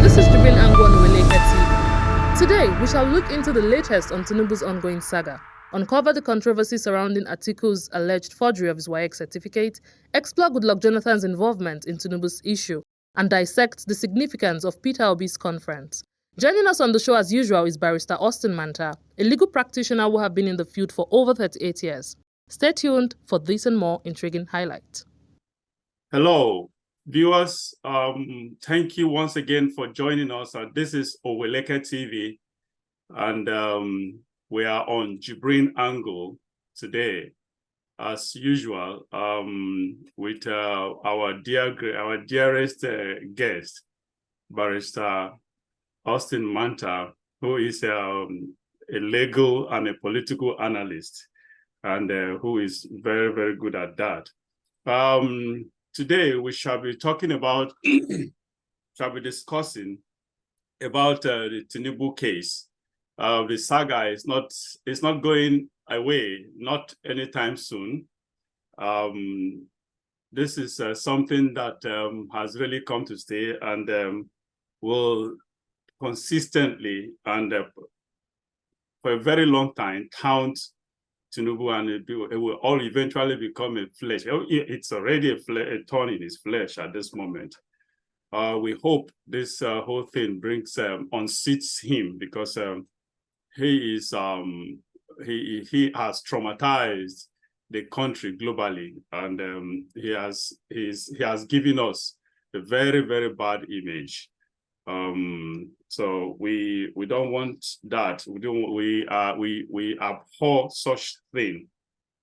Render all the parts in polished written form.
This is JIBRIN on Oweleketv. Today, we shall look into the latest on Tinubu's ongoing saga, uncover the controversy surrounding Atiku's alleged forgery of his WAEC certificate, explore Goodluck Jonathan's involvement in Tinubu's issue, and dissect the significance of Peter Obi's conference. Joining us on the show as usual is Barrister Austin Manta, a legal practitioner who have been in the field for over 38 years. Stay tuned for this and more intriguing highlights. Hello, viewers. Thank you once again for joining us. This is Oweleketv, and we are on JIBRIN Angle today, as usual, with our dearest guest, Barrister Austin Manta, who is a legal and a political analyst, and who is very, very good at that. Today, we shall be talking about, discussing about the Tinubu case. The saga is not going away, not anytime soon. This is something that has really come to stay and will consistently and for a very long time count Tinubu, and it will all eventually become a flesh. It's already a thorn in his flesh at this moment. We hope this whole thing brings unseats him, because he has traumatized the country globally, and he has given us a very, very bad image. So we don't want that. We abhor such thing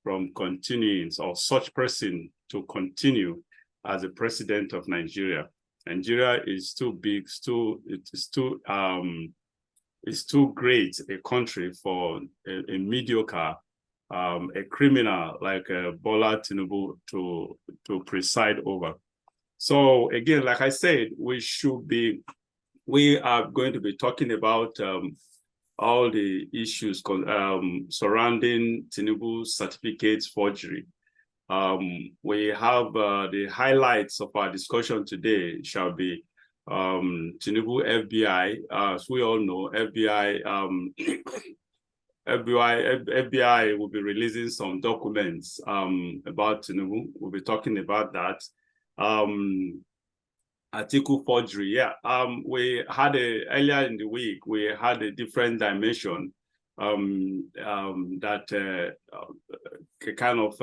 from continuing, or such person to continue as the president of Nigeria. Nigeria is too big, it's too great a country for a mediocre, a criminal like Bola Tinubu to preside over. So again, like I said, we are going to be talking about all the issues surrounding Tinubu's certificates forgery. We have the highlights of our discussion today shall be Tinubu FBI. As we all know, FBI will be releasing some documents about Tinubu. We'll be talking about that. Atiku forgery, yeah. We had earlier in the week, we had a different dimension that kind of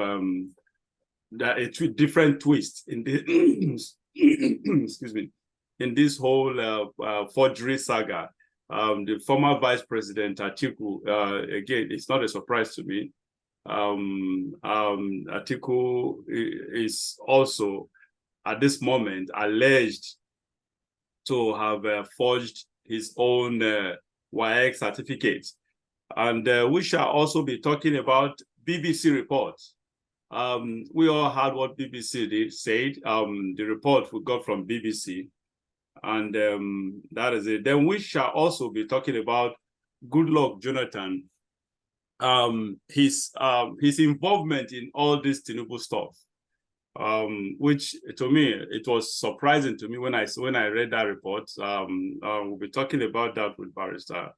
a different twist in the excuse me, in this whole forgery saga. The former Vice President Atiku, again, it's not a surprise to me. Atiku is also at this moment alleged to have forged his own WAEC certificate. And we shall also be talking about BBC reports. We all heard what BBC said, the report we got from BBC, and that is it. Then we shall also be talking about Goodluck Jonathan, his involvement in all this Tinubu stuff. Which to me, it was surprising to me when I read that report. We'll be talking about that with Barrister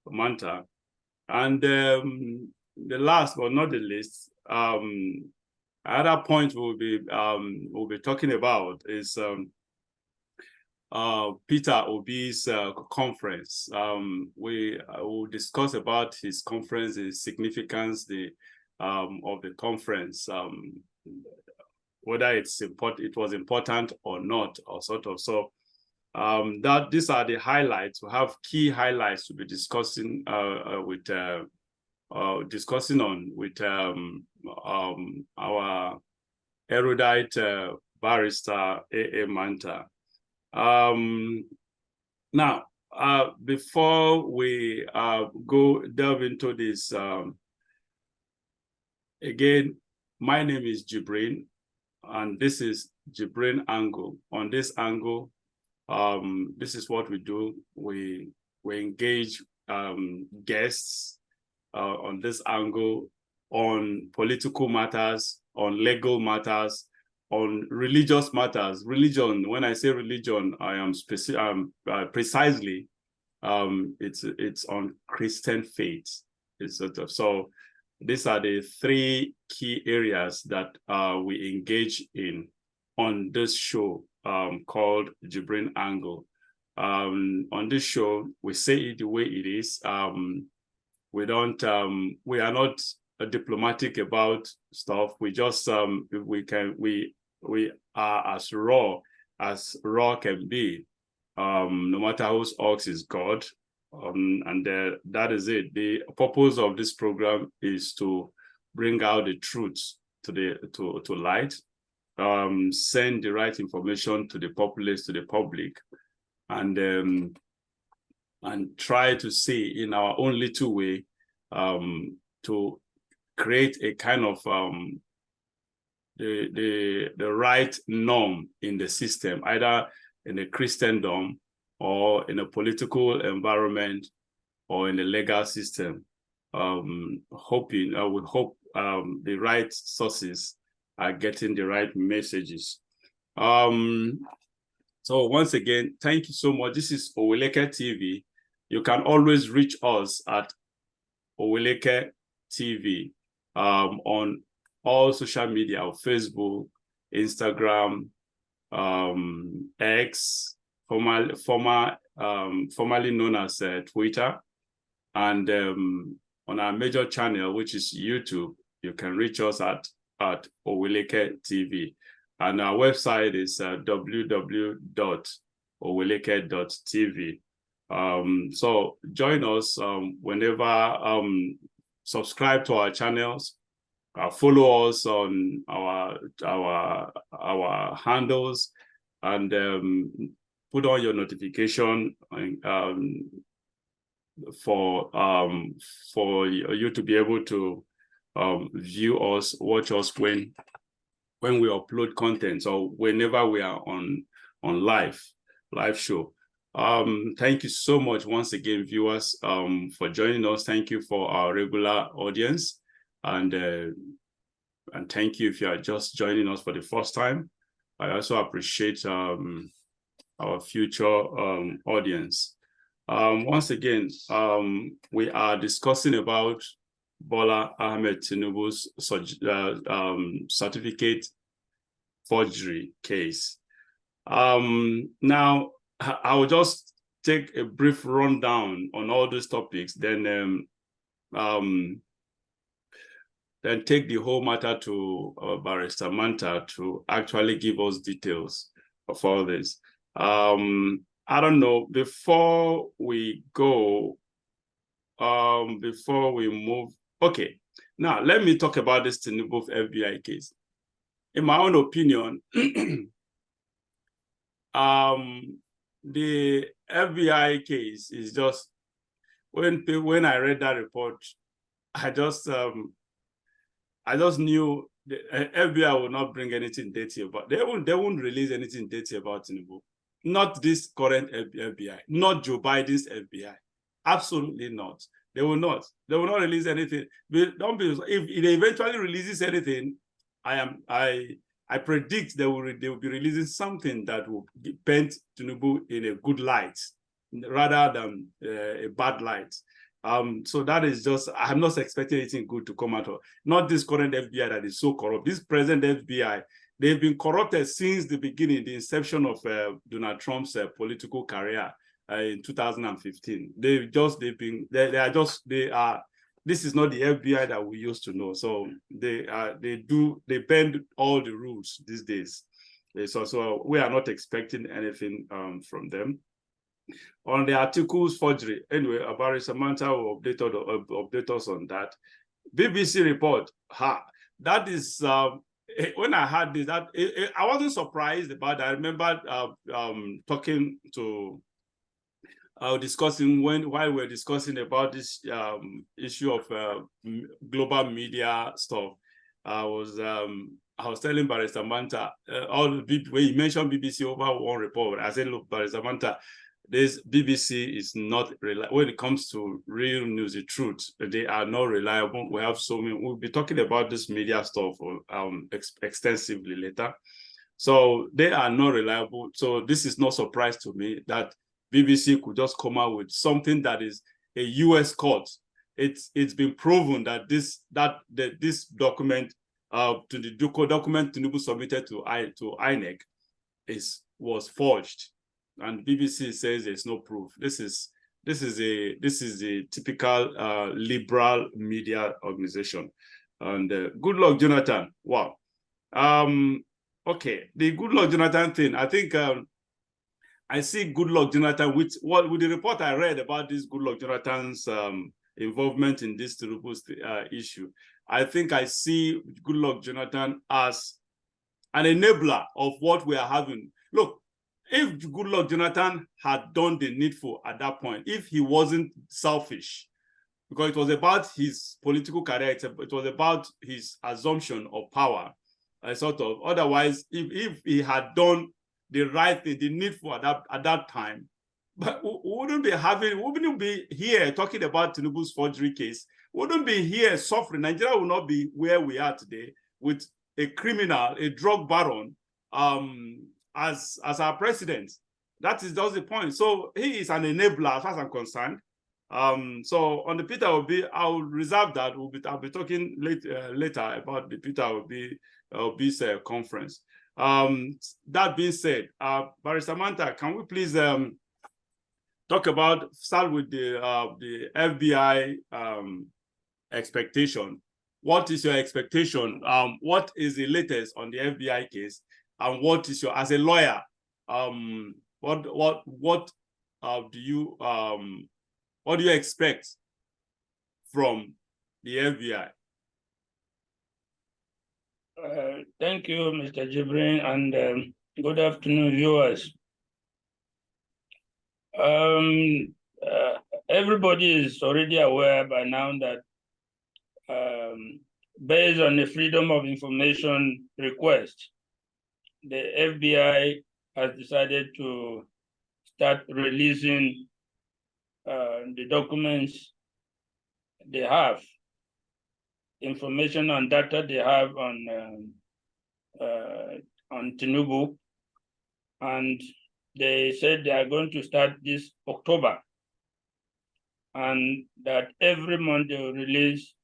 Manta. And the last but not the least, another point we'll be talking about is Peter Obi's conference. We will discuss about his conference, the significance of the conference, whether it was important or not, or sort of. So these are the highlights. We have key highlights to be discussing with our erudite barrister A.A. Manta. Now, before we delve into this, again, my name is JIBRIN, and this is JIBRIN Angle. On this angle, this is what we do. We engage guests on this angle on political matters, on legal matters, on religious matters. Religion, when I say religion, I am precisely, it's on Christian faith. It's sort of, so these are the three key areas that we engage in on this show called JIBRIN Angle. On this show, we say it the way it is. We are not diplomatic about stuff. We just, we are as raw can be. No matter whose ox is God. And that is it. The purpose of this program is to bring out the truths to light, send the right information to the populace, to the public, and try to see in our own little way to create a kind of the right norm in the system, either in a Christendom or in a political environment or in the legal system. We hope the right sources are getting the right messages. So once again, thank you so much. This is Oweleketv. You can always reach us at Oweleketv on all social media, Facebook, Instagram, X, formerly known as Twitter, and on our major channel, which is YouTube. You can reach us at Oweleketv, and our website is www.oweleketv. So join us whenever. Subscribe to our channels. Follow us on our handles, and put on your notification for you to be able to view us, watch us when we upload content, or whenever we are on live show. Thank you so much once again, viewers, for joining us. Thank you for our regular audience, and thank you if you are just joining us for the first time. I also appreciate our future audience. Once again, we are discussing about Bola Tinubu's certificate forgery case. Now, I will just take a brief rundown on all those topics, then take the whole matter to Barrister Manta to actually give us details of all this. I don't know, before we go, before we move, okay, now let me talk about this Tinubu FBI case. In my own opinion, the FBI case is just, when I read that report, I just knew the FBI would not bring anything dirty about. They won't release anything dirty about Tinubu. Not this current FBI, not Joe Biden's FBI. Absolutely not. They will not. They will not release anything. Don't be. If it eventually releases anything, I predict they will be releasing something that will paint Tinubu in a good light, rather than a bad light. So that is just, I'm not expecting anything good to come out of. Not this current FBI that is so corrupt. This present FBI, they've been corrupted since the beginning, the inception of Donald Trump's political career in 2015. This is not the FBI that we used to know. So they bend all the rules these days. So we are not expecting anything from them. On the Atiku's forgery, anyway, Barrister Manta will update us on that. BBC report, that is, when I heard this, I wasn't surprised about that. I remember talking to, discussing while we were discussing about this issue of global media stuff. I was telling Barrister Manta, when you mentioned BBC over one report, I said, look, Barrister Manta, this BBC is not reliable. When it comes to real news, the truth, they are not reliable. We have so many. We'll be talking about this media stuff extensively later. So they are not reliable. So this is no surprise to me that BBC could just come out with something that is a US court. It's been proven that this document to the document Tinubu submitted to INEC was forged, and BBC says there's no proof. This is a typical liberal media organization, and good luck, Jonathan. Wow. Okay, the good luck, Jonathan thing. I think I see good luck, Jonathan with the report I read about this good luck, Jonathan's involvement in this Tinubu issue. I think I see good luck, Jonathan, as an enabler of what we are having. Look, if Goodluck Jonathan had done the needful at that point, if he wasn't selfish, because it was about his political career, it was about his assumption of power, sort of. Otherwise, if he had done the right thing, the needful at that time, but we wouldn't be here talking about Tinubu's forgery case. We wouldn't be here suffering. Nigeria will not be where we are today with a criminal, a drug baron, as our president. That's the point. So he is an enabler as far as I'm concerned. So on the Peter Obi, I'll reserve that. I'll be talking later about the Peter Obi's conference. That being said, Barrister Manta, can we please start with the FBI expectation? What is your expectation? What is the latest on the FBI case? And what is as a lawyer, what do you expect from the FBI? Thank you, Mr. JIBRIN, and good afternoon, viewers. Everybody is already aware by now that based on the Freedom of Information request, the FBI has decided to start releasing the documents they have, information and data they have on Tinubu, and they said they are going to start this October, and that every month they will release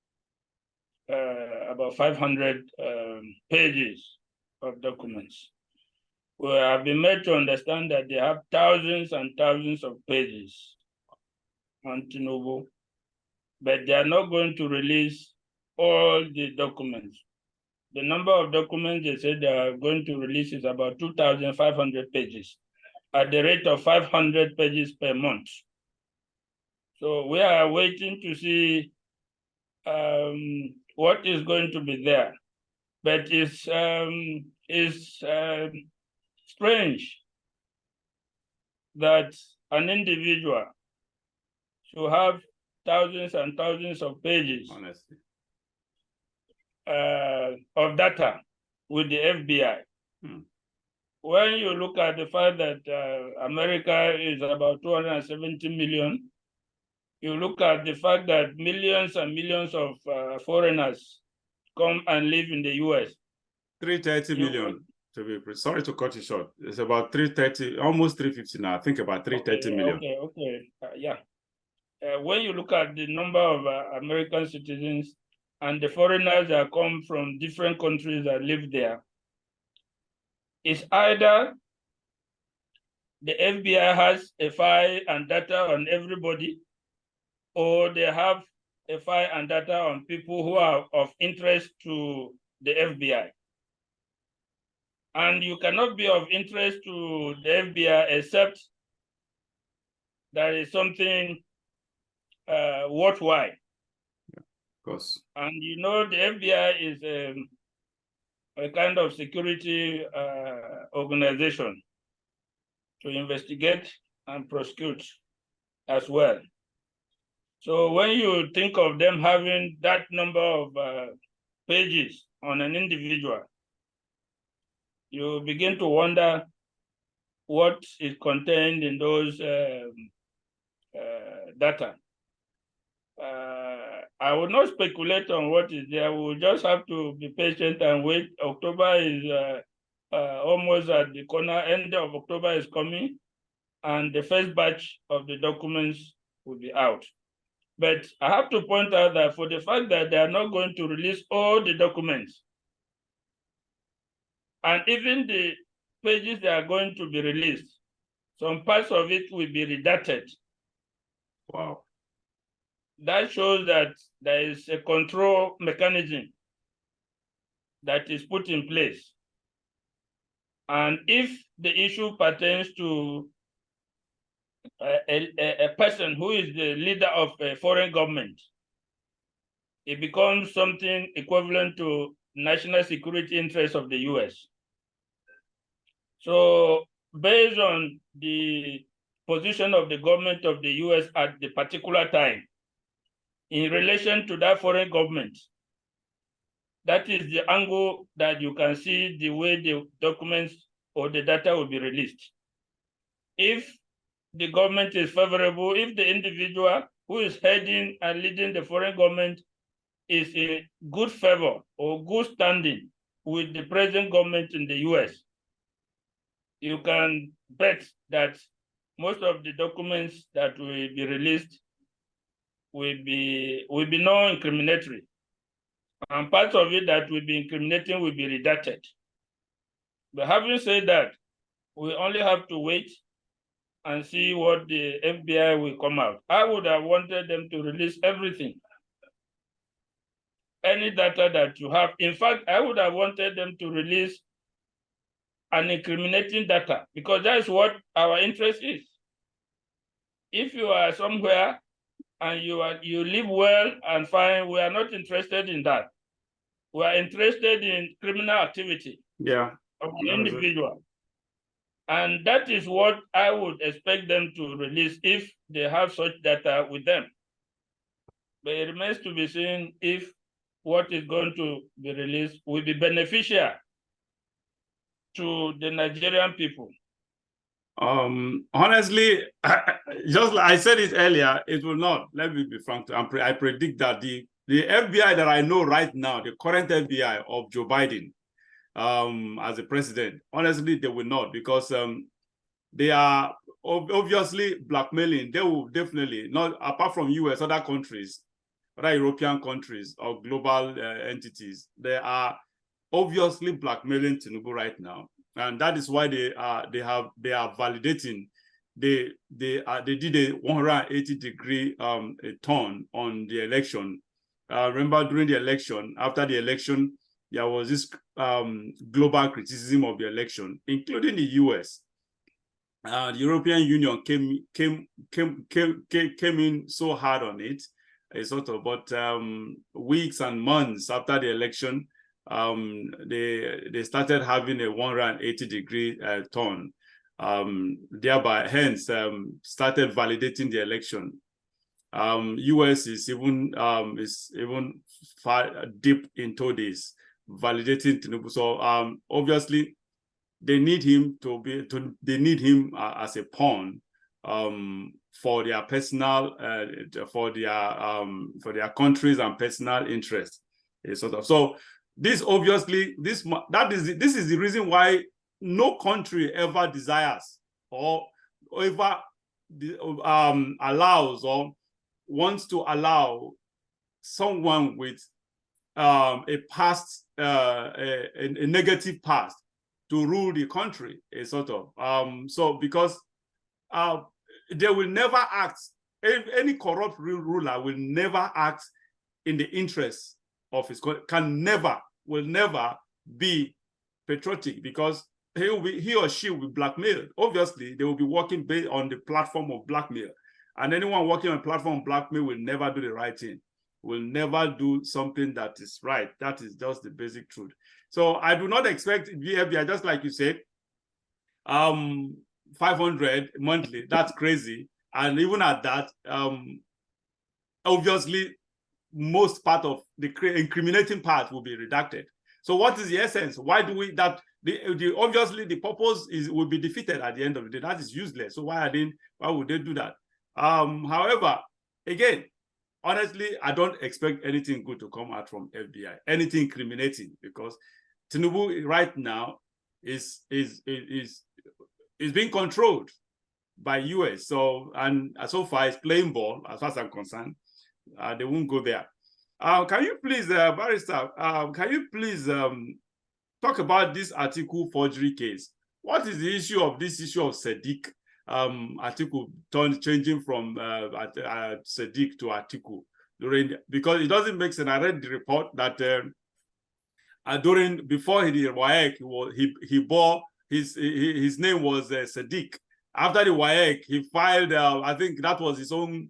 about 500 pages of documents. We have been made to understand that they have thousands and thousands of pages on Tinubu, but they are not going to release all the documents. The number of documents they said they are going to release is about 2,500 pages at the rate of 500 pages per month. So we are waiting to see what is going to be there. But it's strange that an individual should have thousands and thousands of pages of data with the FBI. When you look at the fact that America is about 270 million, you look at the fact that millions and millions of foreigners come and live in the US. 330 million, to be precise. Sorry to cut you short. It's about 330, almost 350 now. I think about 330 million. Yeah. When you look at the number of American citizens and the foreigners that come from different countries that live there, it's either the FBI has a file and data on everybody, or they have a file and data on people who are of interest to the FBI. And you cannot be of interest to the FBI except there is something worthwhile. Yeah, of course. And you know, the FBI is a kind of security organization to investigate and prosecute as well. So when you think of them having that number of pages on an individual, you begin to wonder what is contained in those data. I will not speculate on what is there. We will just have to be patient and wait. October is almost at the corner. End of October is coming, and the first batch of the documents will be out. But I have to point out that for the fact that they are not going to release all the documents, and even the pages that are going to be released, some parts of it will be redacted. Wow. That shows that there is a control mechanism that is put in place. And if the issue pertains to a person who is the leader of a foreign government, it becomes something equivalent to national security interests of the US. So based on the position of the government of the US at the particular time, in relation to that foreign government, that is the angle that you can see the way the documents or the data will be released. If the government is favorable, if the individual who is heading and leading the foreign government is in good favor or good standing with the present government in the US, you can bet that most of the documents that will be released will be non-incriminatory. And parts of it that will be incriminating will be redacted. But having said that, we only have to wait and see what the FBI will come out. I would have wanted them to release everything. Any data that you have. In fact, I would have wanted them to release an incriminating data, because that is what our interest is. If you are somewhere and you live well and fine, we are not interested in that. We are interested in criminal activity of an individual. And that is what I would expect them to release if they have such data with them. But it remains to be seen if what is going to be released will be beneficial to the Nigerian people. Honestly, just like I said it earlier, it will not. Let me be frank. I predict that the FBI that I know right now, the current FBI of Joe Biden, as a president, honestly, they will not, because they are obviously blackmailing. They will definitely not, apart from US, other countries, other European countries or global entities, they are obviously blackmailing Tinubu right now. And that is why they are validating. They did a 180-degree turn on the election. Remember, during the election, after the election, there was this global criticism of the election, including the US. The European Union came in so hard on it, but weeks and months after the election, they started having a 180-degree turn, thereby hence started validating the election. US is even far deep into this, validating Tinubu. So obviously they need him as a pawn for their personal for their countries and personal interests, So this obviously this is the reason why no country ever desires or ever allows or wants to allow someone with a past a negative past to rule the country, so because they will never act, any corrupt ruler will never act in the interests of his country, will never be patriotic, because he or she will be blackmailed. Obviously, they will be working based on the platform of blackmail, and anyone working on a platform of blackmail will never do the right thing, will never do something that is right. That is just the basic truth. So I do not expect FBI, just like you said, 500 monthly. That's crazy. And even at that, obviously, most part of the incriminating part will be redacted. So what is the essence? Why do we that? obviously the purpose will be defeated at the end of the day. That is useless. So why would they do that? However, again, honestly, I don't expect anything good to come out from FBI, anything incriminating, because Tinubu right now is being controlled by US. So, and so far it's playing ball, as far as I'm concerned. They won't go there. Can you please, Barrister, can you please talk about this Atiku forgery case? What is the issue of Sadiq? Atiku changing from Sadiq to Atiku because it doesn't make sense. I read the report that before he did WAEC, he bore his name was Sadiq. After the WAEC, he filed. I think that was his own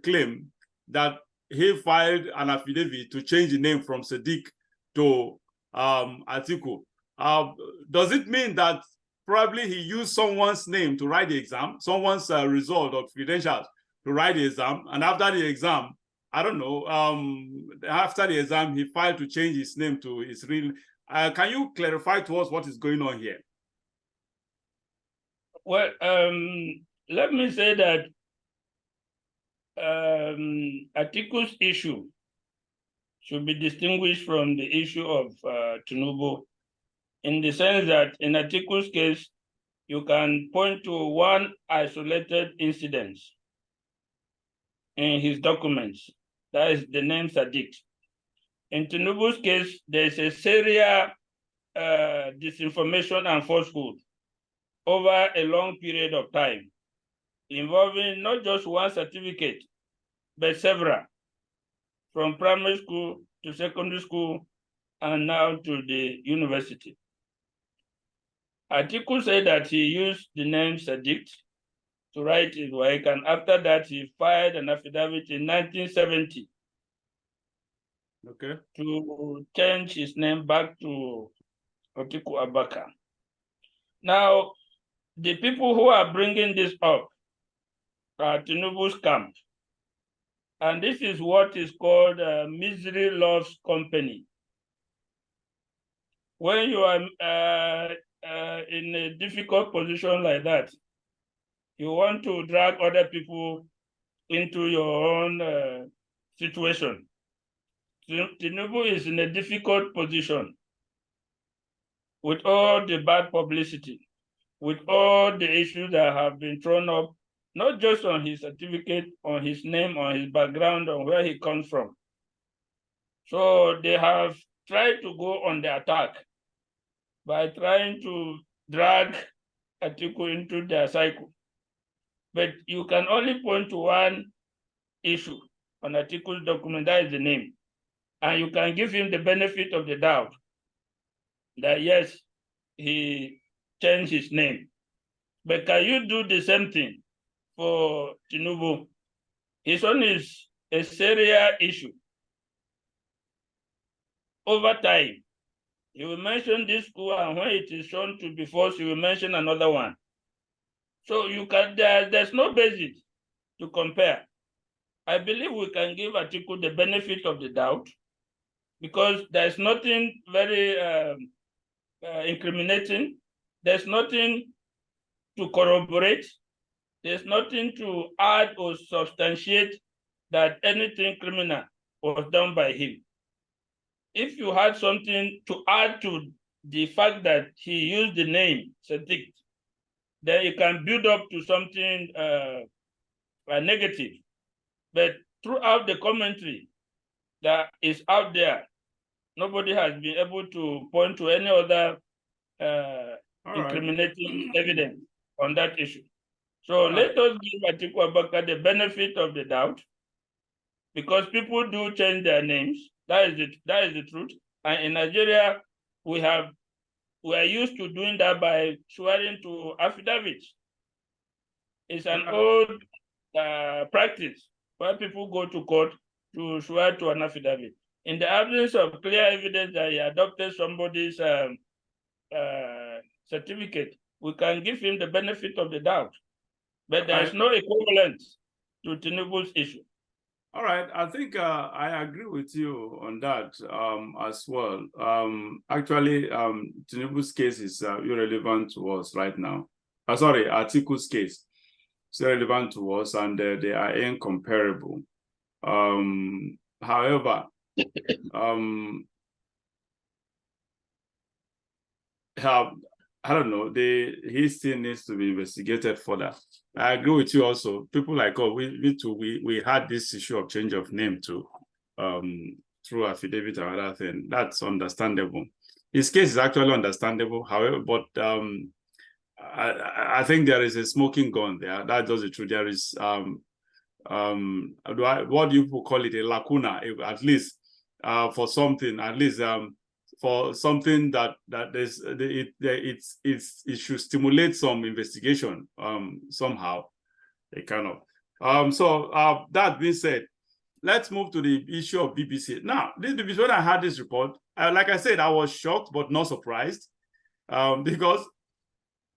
claim that he filed an affidavit to change the name from Sadiq to Atiku. Does it mean that probably he used someone's name to write the exam, someone's result or credentials to write the exam, and after the exam, I don't know, after the exam, he filed to change his name to his real. Can you clarify to us what is going on here? Well, let me say that Atiku's issue should be distinguished from the issue of Tinubu, in the sense that in Atiku's case, you can point to one isolated incident in his documents. That is the name Sadiq. In Tinubu's case, there's a serious disinformation and falsehood over a long period of time, involving not just one certificate, but several, from primary school to secondary school, and now to the university. Atiku said that he used the name Sadiq to write his work, and after that he filed an affidavit in 1970 to change his name back to Atiku Abubakar. Now, the people who are bringing this up are Tinubu's camp, and this is what is called misery loves company. When you are in a difficult position like that, you want to drag other people into your own situation. Tinubu is in a difficult position with all the bad publicity, with all the issues that have been thrown up, not just on his certificate, on his name, on his background, on where he comes from. So they have tried to go on the attack by trying to drag Atiku into their cycle. But you can only point to one issue on Atiku's document, that is the name. And you can give him the benefit of the doubt that yes, he changed his name. But can you do the same thing for Tinubu? His own is a serious issue. Over time, he will mention this school, and when it is shown to be false, he will mention another one. So you can there's no basis to compare. I believe we can give Atiku the benefit of the doubt because there's nothing very incriminating. There's nothing to corroborate. There's nothing to add or substantiate that anything criminal was done by him. If you had something to add to the fact that he used the name Sadiq, then you can build up to something negative. But throughout the commentary that is out there, nobody has been able to point to any other incriminating evidence on that issue. So let us give Atiku Abubakar the benefit of the doubt, because people do change their names. That is the truth. And in Nigeria, we are used to doing that by swearing to affidavits. It's an old practice where people go to court to swear to an affidavit. In the absence of clear evidence that he adopted somebody's certificate, we can give him the benefit of the doubt. But there is no equivalent to Tinubu's issue. All right, I think I agree with you on that as well. Actually, Tinubu's case is irrelevant to us right now. Sorry, Atiku's case is irrelevant to us, and they are incomparable. However, I don't know, he still needs to be investigated further. I agree with you also. People like, oh, we had this issue of change of name too, through affidavit and other thing. That's understandable. His case is actually understandable. However, but I think there is a smoking gun there. That does the truth. There is what do you call it, a lacuna, at least for something, at least for something that it should stimulate some investigation somehow, a kind of so that being said, let's move to the issue of BBC. Now, this BBC, when I had this report, like I said, I was shocked but not surprised, because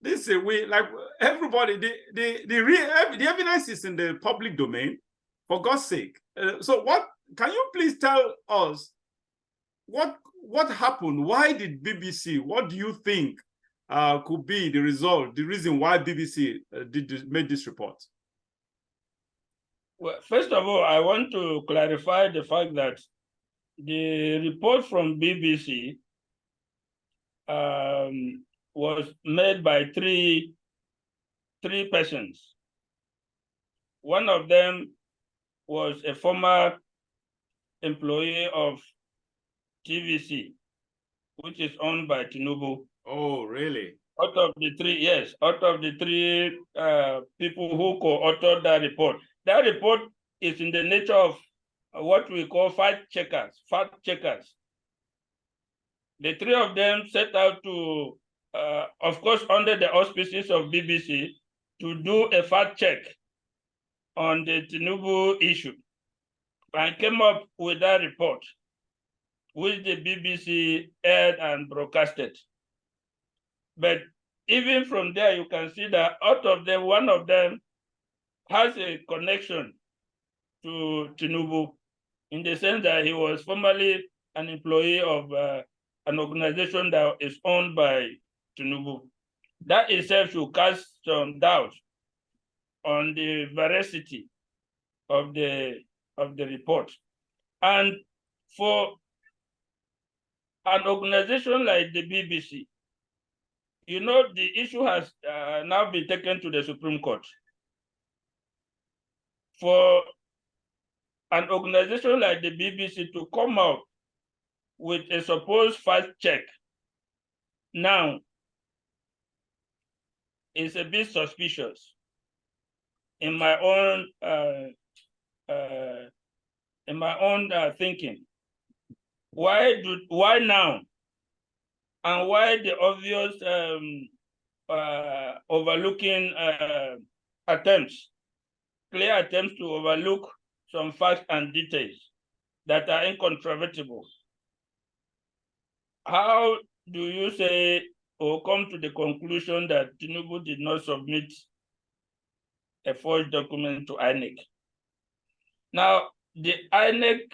this we like everybody, the evidence is in the public domain, for God's sake. So what can you please tell us what happened? Why did BBC? What do you think could be the result, the reason why BBC made this report? Well, first of all, I want to clarify the fact that the report from BBC was made by three persons. One of them was a former employee of TVC, which is owned by Tinubu. Oh, really? Out of the three, yes, out of the three people who co-authored that report is in the nature of what we call fact checkers. The three of them set out to, of course, under the auspices of BBC, to do a fact check on the Tinubu issue, and came up with that report, which the BBC aired and broadcasted. But even from there, you can see that out of them, one of them has a connection to Tinubu, in the sense that he was formerly an employee of an organization that is owned by Tinubu. That itself should cast some doubt on the veracity of the report. And for an organization like the BBC, you know, the issue has now been taken to the Supreme Court. For an organization like the BBC to come out with a supposed fact check now is a bit suspicious in my own thinking. Why now? And why the obvious overlooking clear attempts to overlook some facts and details that are incontrovertible? How do you say or come to the conclusion that Tinubu did not submit a forged document to INEC? Now, the INEC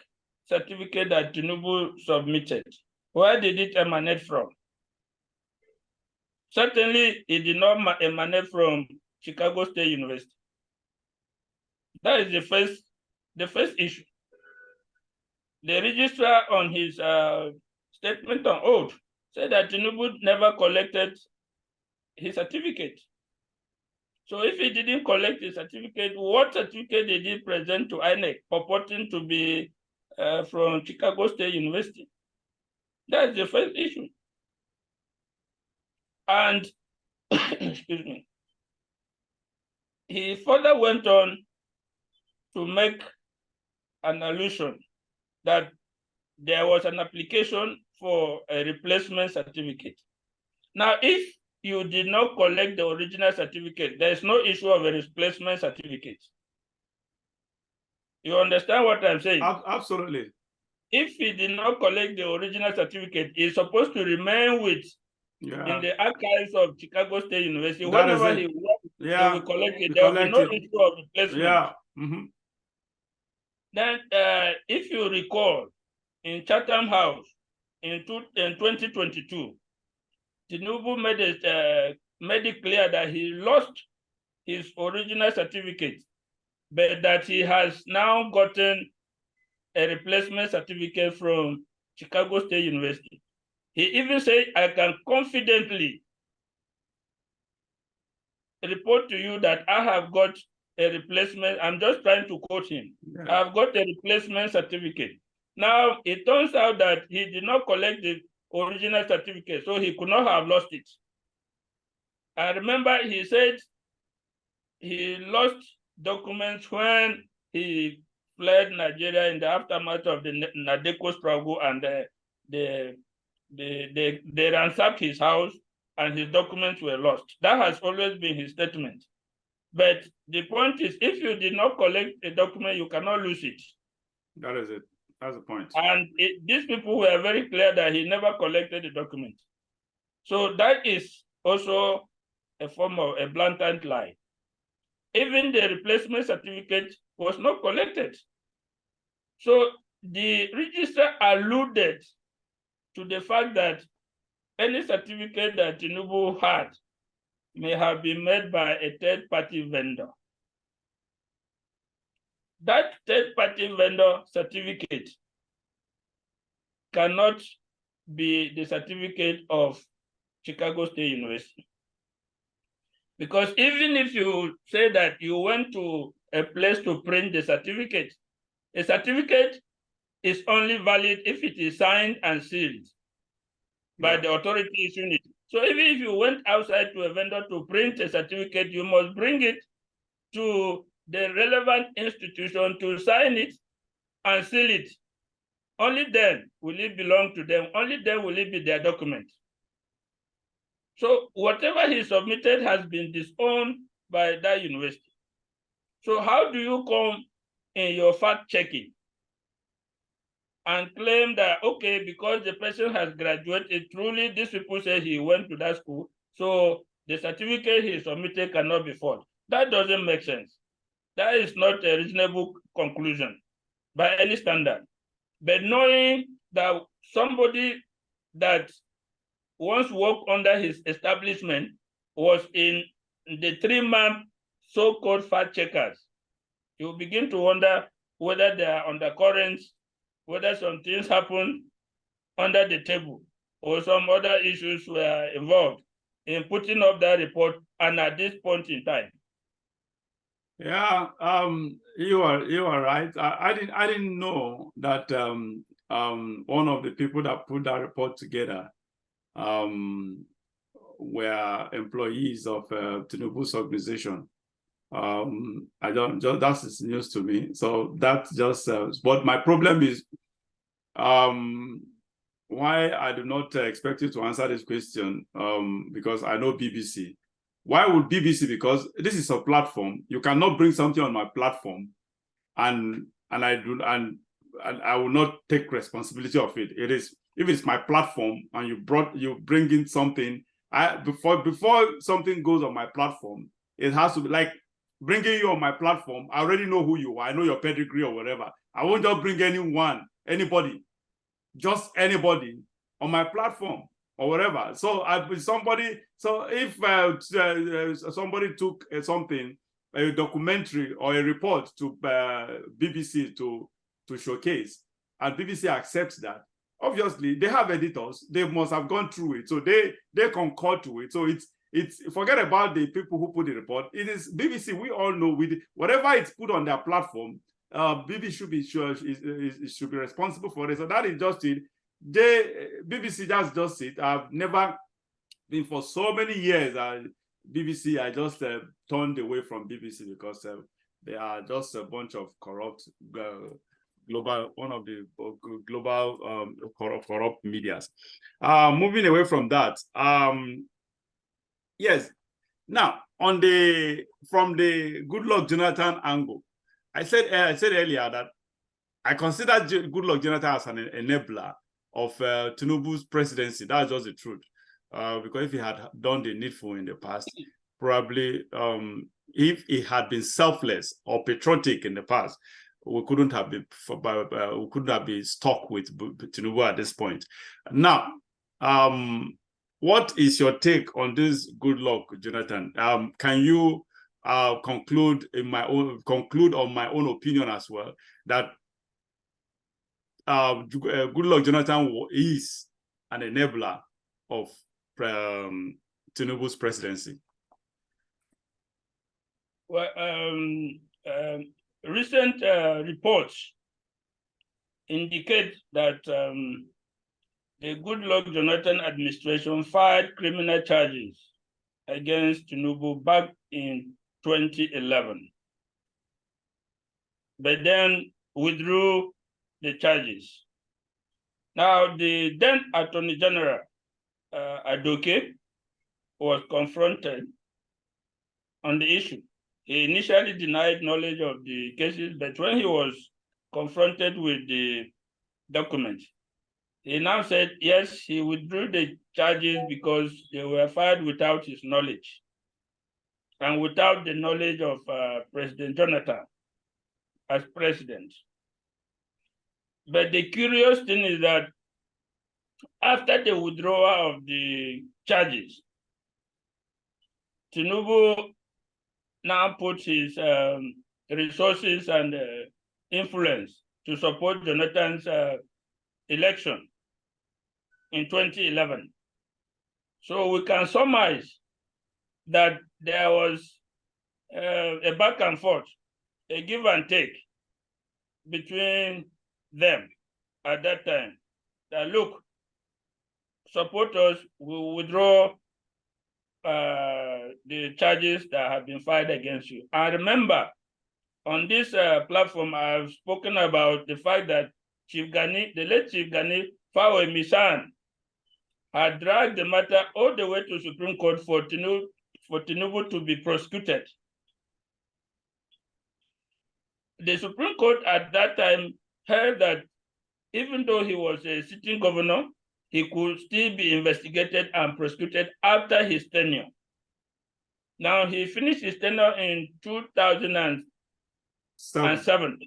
certificate that Tinubu submitted, where did it emanate from? Certainly, it did not emanate from Chicago State University. That is the first issue. The registrar on his statement on oath said that Tinubu never collected his certificate. So if he didn't collect his certificate, what certificate did he present to INEC purporting to be from Chicago State University? That's the first issue. And, excuse me, he further went on to make an allusion that there was an application for a replacement certificate. Now, if you did not collect the original certificate, there is no issue of a replacement certificate. You understand what I'm saying? Absolutely. If he did not collect the original certificate, it's supposed to remain with in the archives of Chicago State University. Whenever he works, they will collect it. There will be no issue of replacement. Yeah. Mm-hmm. Then, if you recall, in Chatham House in 2022, Tinubu made it clear that he lost his original certificate, but that he has now gotten a replacement certificate from Chicago State University. He even said, I can confidently report to you that I have got a replacement. I'm just trying to quote him. Yeah. I've got a replacement certificate. Now, it turns out that he did not collect the original certificate, so he could not have lost it. I remember he said he lost documents when he fled Nigeria in the aftermath of the Nadeko struggle, and they ransacked his house and his documents were lost. That has always been his statement. But the point is, if you did not collect a document, you cannot lose it. That is it. That's the point. And these people were very clear that he never collected the document. So that is also a form of a blatant lie. Even the replacement certificate was not collected. So the registrar alluded to the fact that any certificate that Tinubu had may have been made by a third-party vendor. That third-party vendor certificate cannot be the certificate of Chicago State University. Because even if you say that you went to a place to print the certificate, a certificate is only valid if it is signed and sealed by the authority issuing it. So even if you went outside to a vendor to print a certificate, you must bring it to the relevant institution to sign it and seal it. Only then will it belong to them. Only then will it be their document. So whatever he submitted has been disowned by that university. So how do you come in your fact checking and claim that, okay, because the person has graduated, truly these people say he went to that school, so the certificate he submitted cannot be forged? That doesn't make sense. That is not a reasonable conclusion by any standard. But knowing that somebody that once worked under his establishment was in the 3-month so-called fact checkers, you begin to wonder whether there are undercurrents, whether some things happen under the table, or some other issues were involved in putting up that report and at this point in time. Yeah, you are right. I didn't know that one of the people that put that report together were employees of Tinubu's organization. That's news to me. So that's just, but my problem is why I do not expect you to answer this question, because I know BBC. Why would BBC? Because this is a platform. You cannot bring something on my platform and I will not take responsibility of it. It is, if it's my platform and you bring in something, before something goes on my platform, it has to be like bringing you on my platform. I already know who you are. I know your pedigree or whatever. I won't just bring anybody, just anybody on my platform or whatever. So if somebody took something, a documentary or a report to BBC to showcase, and BBC accepts that, obviously they have editors, they must have gone through it, so they concur to it. So it's forget about the people who put the report. It is BBC. We all know, with whatever it's put on their platform, BBC should be responsible for it. So that is just it. BBC, that's just it. I've never been, for so many years, BBC, I just turned away from BBC because they are just a bunch of corrupt one of the global corrupt medias. Moving away from that, yes. Now, from the Goodluck Jonathan angle, I said earlier that I consider Goodluck Jonathan as an enabler of Tinubu's presidency. That's just the truth. Because if he had done the needful in the past, probably if he had been selfless or patriotic in the past, we couldn't have been stuck with Tinubu at this point. Now, what is your take on this good luck, Jonathan? Can you conclude on my own opinion as well that good luck, Jonathan is an enabler of Tinubu's presidency? Well, recent reports indicate that the Goodluck Jonathan administration filed criminal charges against Tinubu back in 2011, but then withdrew the charges. Now, the then Attorney General, Adoke, was confronted on the issue. He initially denied knowledge of the cases, but when he was confronted with the documents, he now said, yes, he withdrew the charges because they were filed without his knowledge and without the knowledge of President Jonathan as president. But the curious thing is that after the withdrawal of the charges, Tinubu now put his resources and influence to support Jonathan's election in 2011. So we can surmise that there was a back and forth, a give and take between them at that time. That look, support us, we will withdraw the charges that have been filed against you. And remember, on this platform, I've spoken about the fact that Chief Gani, the late Chief Gani Fawe had dragged the matter all the way to Supreme Court for Tinubu to be prosecuted. The Supreme Court at that time held that even though he was a sitting governor, he could still be investigated and prosecuted after his tenure. Now, he finished his tenure in 2007.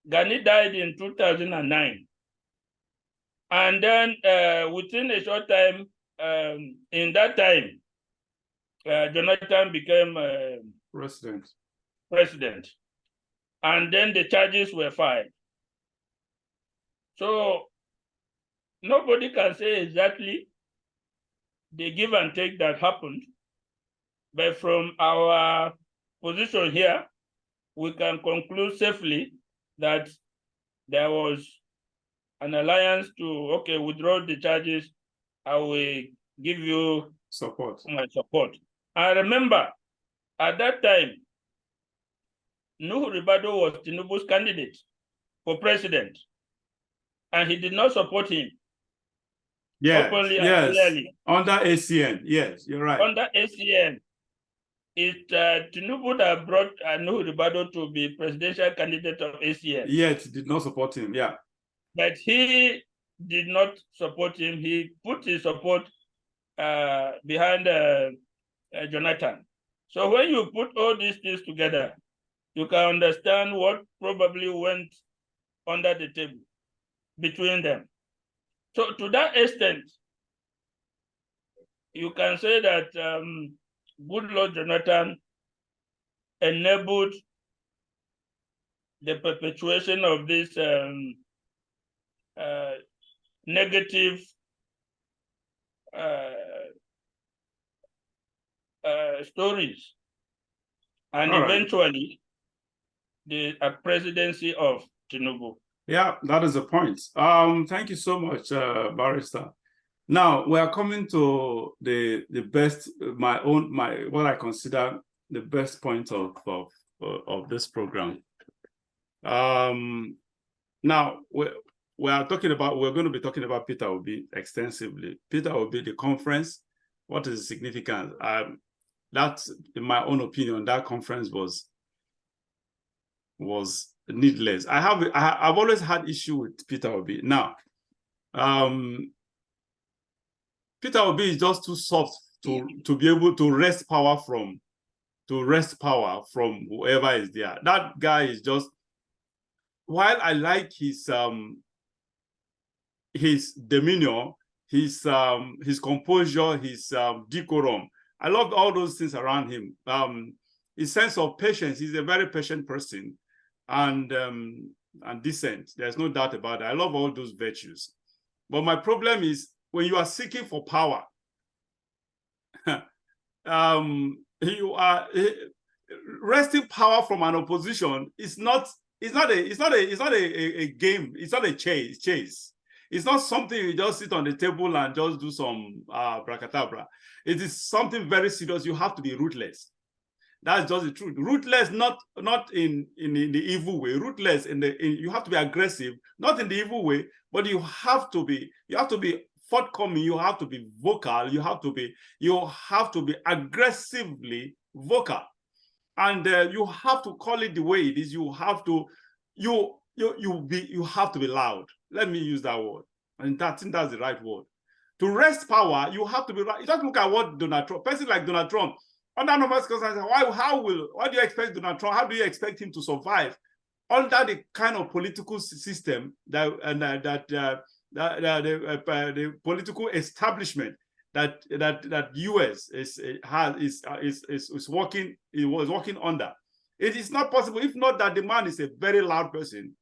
Gani died in 2009. And then within a short time, in that time, Jonathan became president. And then the charges were filed. So nobody can say exactly the give and take that happened, but from our position here, we can conclude safely that there was an alliance to, okay, withdraw the charges, I will give you my support. I remember at that time, Nuhu Ribado was Tinubu's candidate for president, and he did not support him. Openly and clearly. Under ACN, yes, you're right. Under ACN, Tinubu that brought Nuhu Ribado to be presidential candidate of ACN. Yet did not support him, yeah. But he did not support him. He put his support behind Jonathan. So when you put all these things together, you can understand what probably went under the table between them. So to that extent, you can say that Goodluck Jonathan enabled the perpetuation of this negative stories, and eventually the presidency of Tinubu. Yeah, that is the point. Thank you so much, Barrister. Now we are coming to the best, what I consider the best point of this program. Now we're going to be talking about Peter Obi extensively. Peter Obi, the conference, what is the significance? That's, in my own opinion, that conference was needless. I've always had issue with Peter Obi. Now, Peter Obi is just too soft to be able to wrest power from whoever is there. That guy is just while I like his demeanor, his composure, his decorum, I loved all those things around him. His sense of patience, he's a very patient person, and decent. There's no doubt about it. I love all those virtues. But my problem is when you are seeking for power, you are wresting power from an opposition. It's not a game. It's not a chase. It's not something you just sit on the table and just do some bracadabra. It is something very serious. You have to be ruthless. That's just the truth. Ruthless, not in the evil way. Ruthless you have to be aggressive, not in the evil way, but you have to be forthcoming. You have to be vocal. You have to be aggressively vocal, and you have to call it the way it is. You have to be loud. Let me use that word, and I think that's the right word. To wrest power, you have to be right. You just look at what Donald Trump, person like Donald Trump, under normal circumstances, what do you expect Donald Trump? How do you expect him to survive under the kind of political system that the political establishment that US was working under? It is not possible, if not that the man is a very loud person.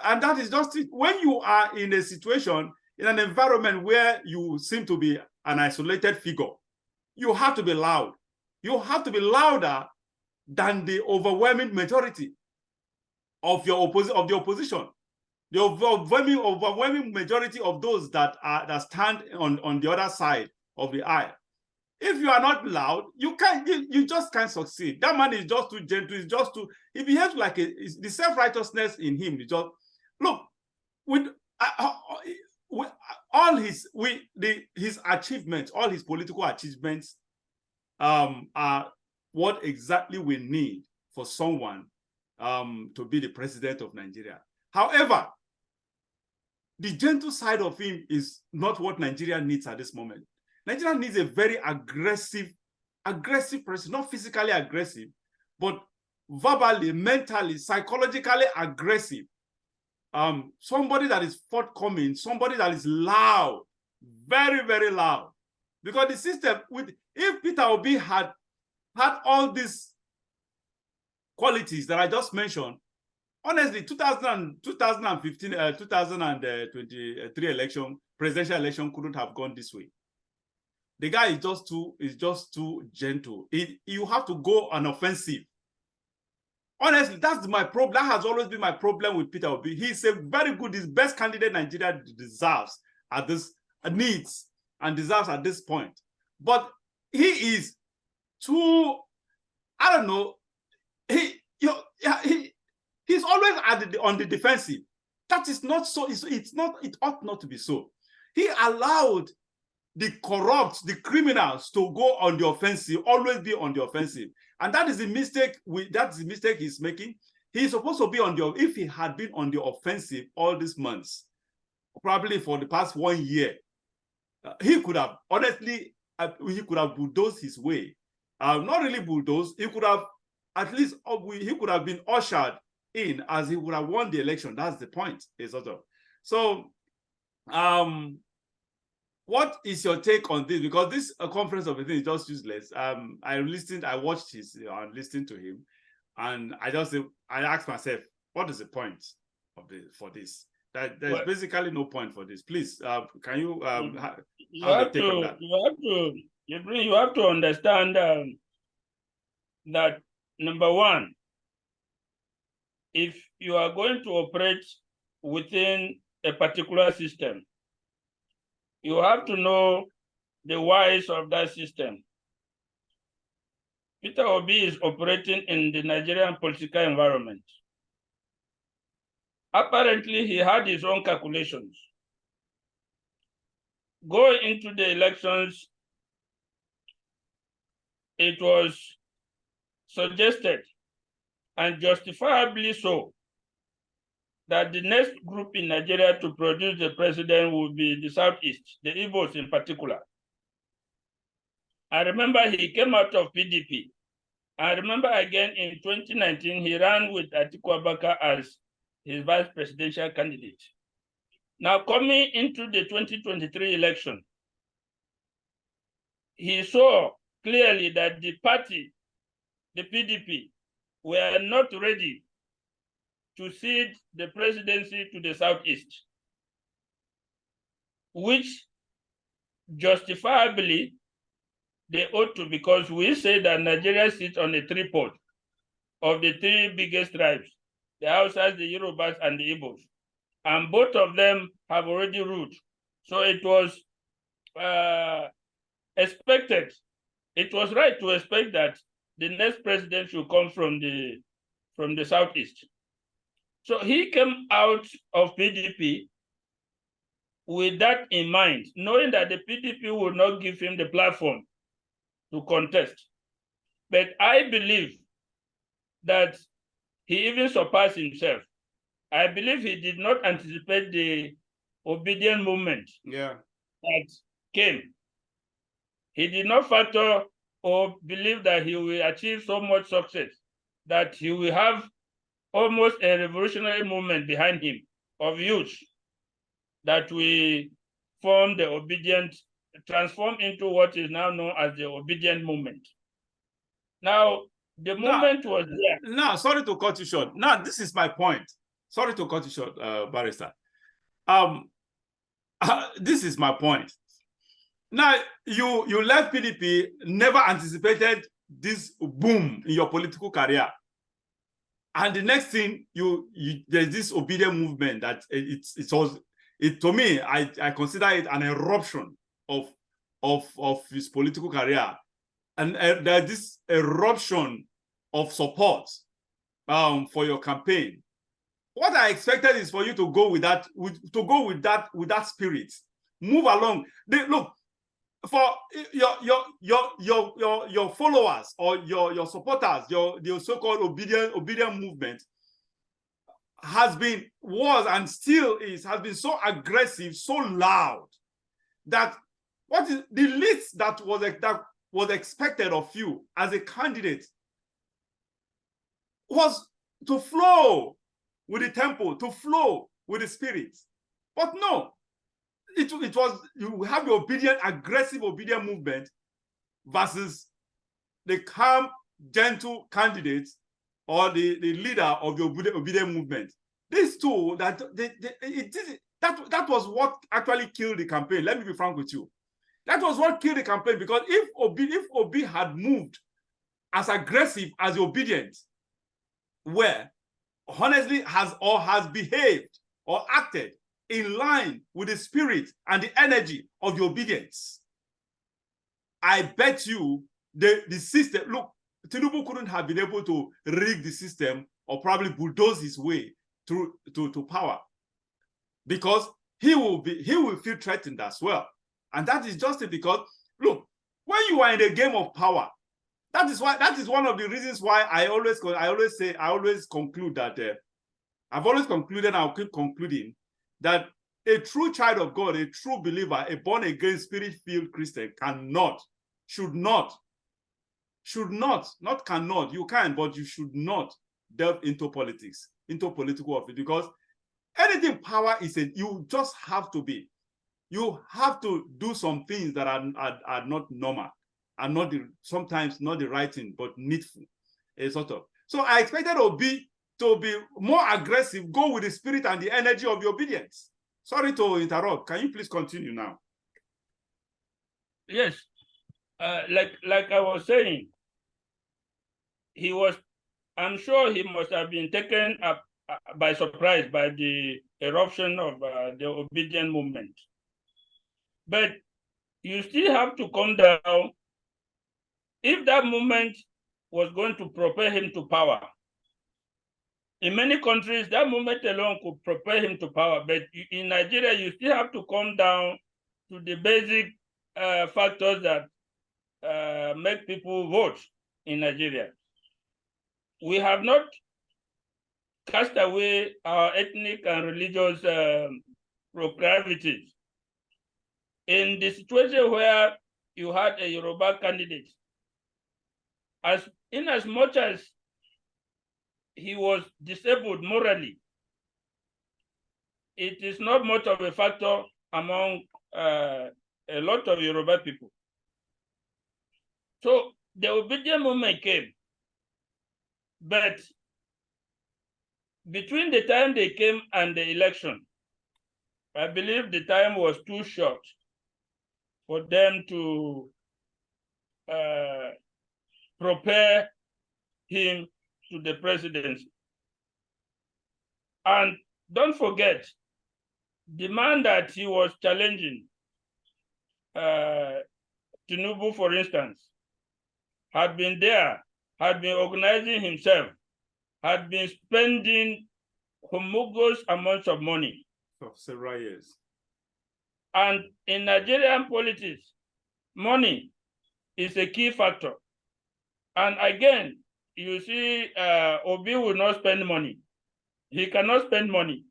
And that is just it. When you are in a situation, in an environment where you seem to be an isolated figure, you have to be loud. You have to be louder than the overwhelming majority of the opposition. The overwhelming majority of those that stand on the other side of the aisle. If you are not loud, you just can't succeed. That man is just too gentle. He behaves like the self-righteousness in him. Is just, look, with all his achievements, all his political achievements, are what exactly we need for someone to be the president of Nigeria. However, the gentle side of him is not what Nigeria needs at this moment. Nigeria needs a very aggressive person, not physically aggressive, but verbally, mentally, psychologically aggressive. Somebody that is forthcoming, somebody that is loud, very, very loud. Because the system, if Peter Obi had all these qualities that I just mentioned, honestly, 2015, 2023 presidential election couldn't have gone this way. The guy is just too gentle. You have to go on offensive. Honestly, that's my problem. That has always been my problem with Peter Obi. He's a very good, he's best candidate Nigeria deserves at this needs and deserves at this point. But he is too, I don't know, he's always on the defensive. That is not so. It ought not to be so. He allowed the corrupt, the criminals to go on the offensive, always be on the offensive. And that is the mistake. That's the mistake he's making. He's supposed to be on the, if he had been on the offensive all these months, probably for the past 1 year, he could have, honestly, he could have bulldozed his way. Not really bulldozed. He could have, at least, he could have been ushered in as he would have won the election. That's the point, sort of. So, what is your take on this? Because this conference of a thing is just useless. I watched his, I listened to him, and I asked myself, what is the point of for this? There's basically no point for this. Please, can you you have to understand that, number one, if you are going to operate within a particular system, you have to know the whys of that system. Peter Obi is operating in the Nigerian political environment. Apparently, he had his own calculations. Going into the elections, it was suggested, and justifiably so, that the next group in Nigeria to produce the president would be the Southeast, the Igbos in particular. I remember he came out of PDP. I remember again in 2019, he ran with Atiku as his vice presidential candidate. Now, coming into the 2023 election, he saw clearly that the party, the PDP, were not ready to cede the presidency to the Southeast, which justifiably they ought to, because we say that Nigeria sits on a tripod of the three biggest tribes, the Hausas, the Yorubas, and the Igbos. And both of them have already ruled. So it was expected, it was right to expect that the next president should come from the Southeast. So he came out of PDP with that in mind, knowing that the PDP would not give him the platform to contest. But I believe that he even surpassed himself. I believe he did not anticipate the obedient movement that came. He did not factor or believe that he will achieve so much success, that he will have almost a revolutionary movement behind him of youth that will form the obedient, transform into what is now known as the obedient movement. Now, the movement was there. Now, sorry to cut you short. Now, this is my point. Sorry to cut you short, Barrister. This is my point. Now, you left PDP, never anticipated this boom in your political career. And the next thing, there's this obedient movement that to me, I consider it an eruption of his political career. And there's this eruption of support for your campaign. What I expected is for you to go with that, with that spirit, move along. Look, for your followers or your supporters, your so-called obedient movement has been, was and still has been so aggressive, so loud, that what is the least that was expected of you as a candidate was to flow with the tempo, to flow with the spirit. But no, it was, you have the aggressive obedient movement versus the calm, gentle candidate or the leader of the obedient movement. These two, that was what actually killed the campaign. Let me be frank with you. That was what killed the campaign, because if Obi had moved as aggressive as the obedient were, honestly has behaved or acted in line with the spirit and the energy of the obedience, I bet you the system, look, Tinubu couldn't have been able to rig the system or probably bulldoze his way through to power, because he will feel threatened as well. And that is just because, look, when you are in the game of power, that is one of the reasons why I always conclude that I've always concluded, and I'll keep concluding, that a true child of God, a true believer, a born-again, spirit-filled Christian cannot, you can, but you should not delve into politics, into political office, because anything power is you just have to be. You have to do some things that are not normal, and sometimes not the right thing, but needful, sort of. So I expected Obi to be more aggressive, go with the spirit and the energy of the obedience. Sorry to interrupt. Can you please continue now? Yes, like I was saying, I'm sure he must have been taken up by surprise by the eruption of the obedient movement. But you still have to come down. If that movement was going to propel him to power, in many countries, that movement alone could propel him to power. But in Nigeria, you still have to come down to the basic factors that make people vote in Nigeria. We have not cast away our ethnic and religious proclivities. In the situation where you had a Yoruba candidate, in as much as he was disabled morally, it is not much of a factor among a lot of Yoruba people. So the obedient movement came, but between the time they came and the election, I believe the time was too short for them to prepare him to the presidency. And don't forget, the man that he was challenging, Tinubu, for instance, had been there, had been organizing himself, had been spending humongous amounts of money. For several years. And in Nigerian politics, money is a key factor. And again, you see, Obi will not spend money. He cannot spend money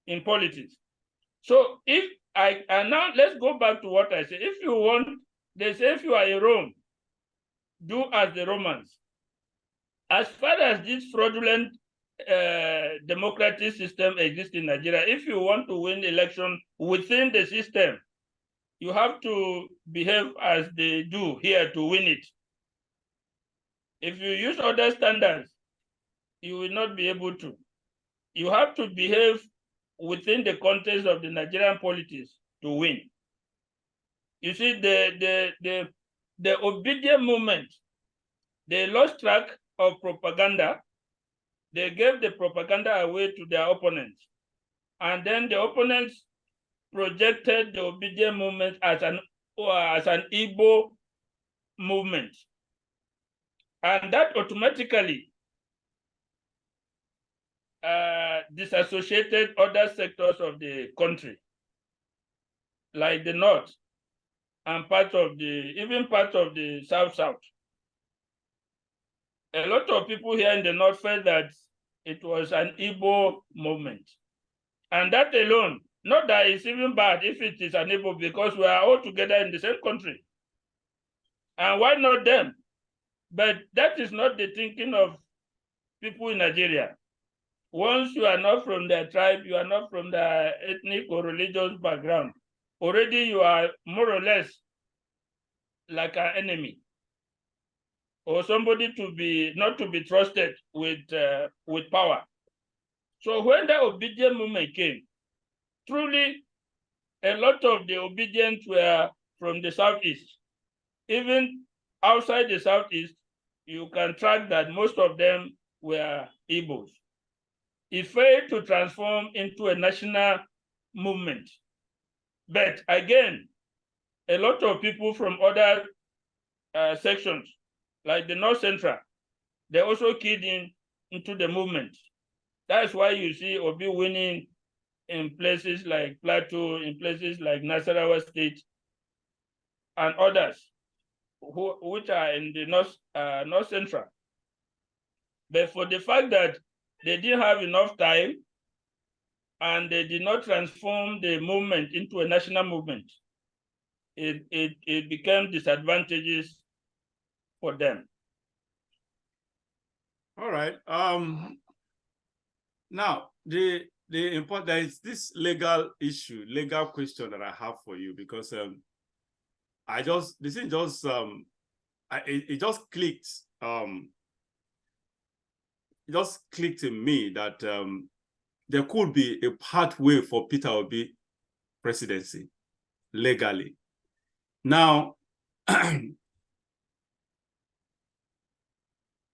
in politics. So and now let's go back to what I said. If you want, they say if you are in Rome, do as the Romans. As far as this fraudulent democratic system exists in Nigeria, if you want to win election within the system, you have to behave as they do here to win it. If you use other standards, you will not be able to. You have to behave within the context of the Nigerian politics to win. You see, the obedient movement, they lost track of propaganda. They gave the propaganda away to their opponents. And then the opponents projected the obedient movement as an Igbo movement. And that automatically disassociated other sectors of the country, like the North and even parts of the South. A lot of people here in the North felt that it was an Igbo movement. And that alone, not that it's even bad if it is an Igbo, because we are all together in the same country. And why not them? But that is not the thinking of people in Nigeria. Once you are not from their tribe, you are not from their ethnic or religious background, already you are more or less like an enemy, or somebody not to be trusted with power. So when the obedient movement came, truly a lot of the obedients were from the Southeast. Even outside the Southeast, you can track that most of them were Igbos. It failed to transform into a national movement. But again, a lot of people from other sections, like the North Central, they also keyed into the movement. That's why you see Obi winning in places like Plateau, in places like Nasarawa State, and others, which are in the North Central. But for the fact that they didn't have enough time and they did not transform the movement into a national movement, it became disadvantageous for them. All right. Now there is this legal question that I have for you, because it just clicked. It just clicked in me that there could be a pathway for Peter Obi presidency legally. Now,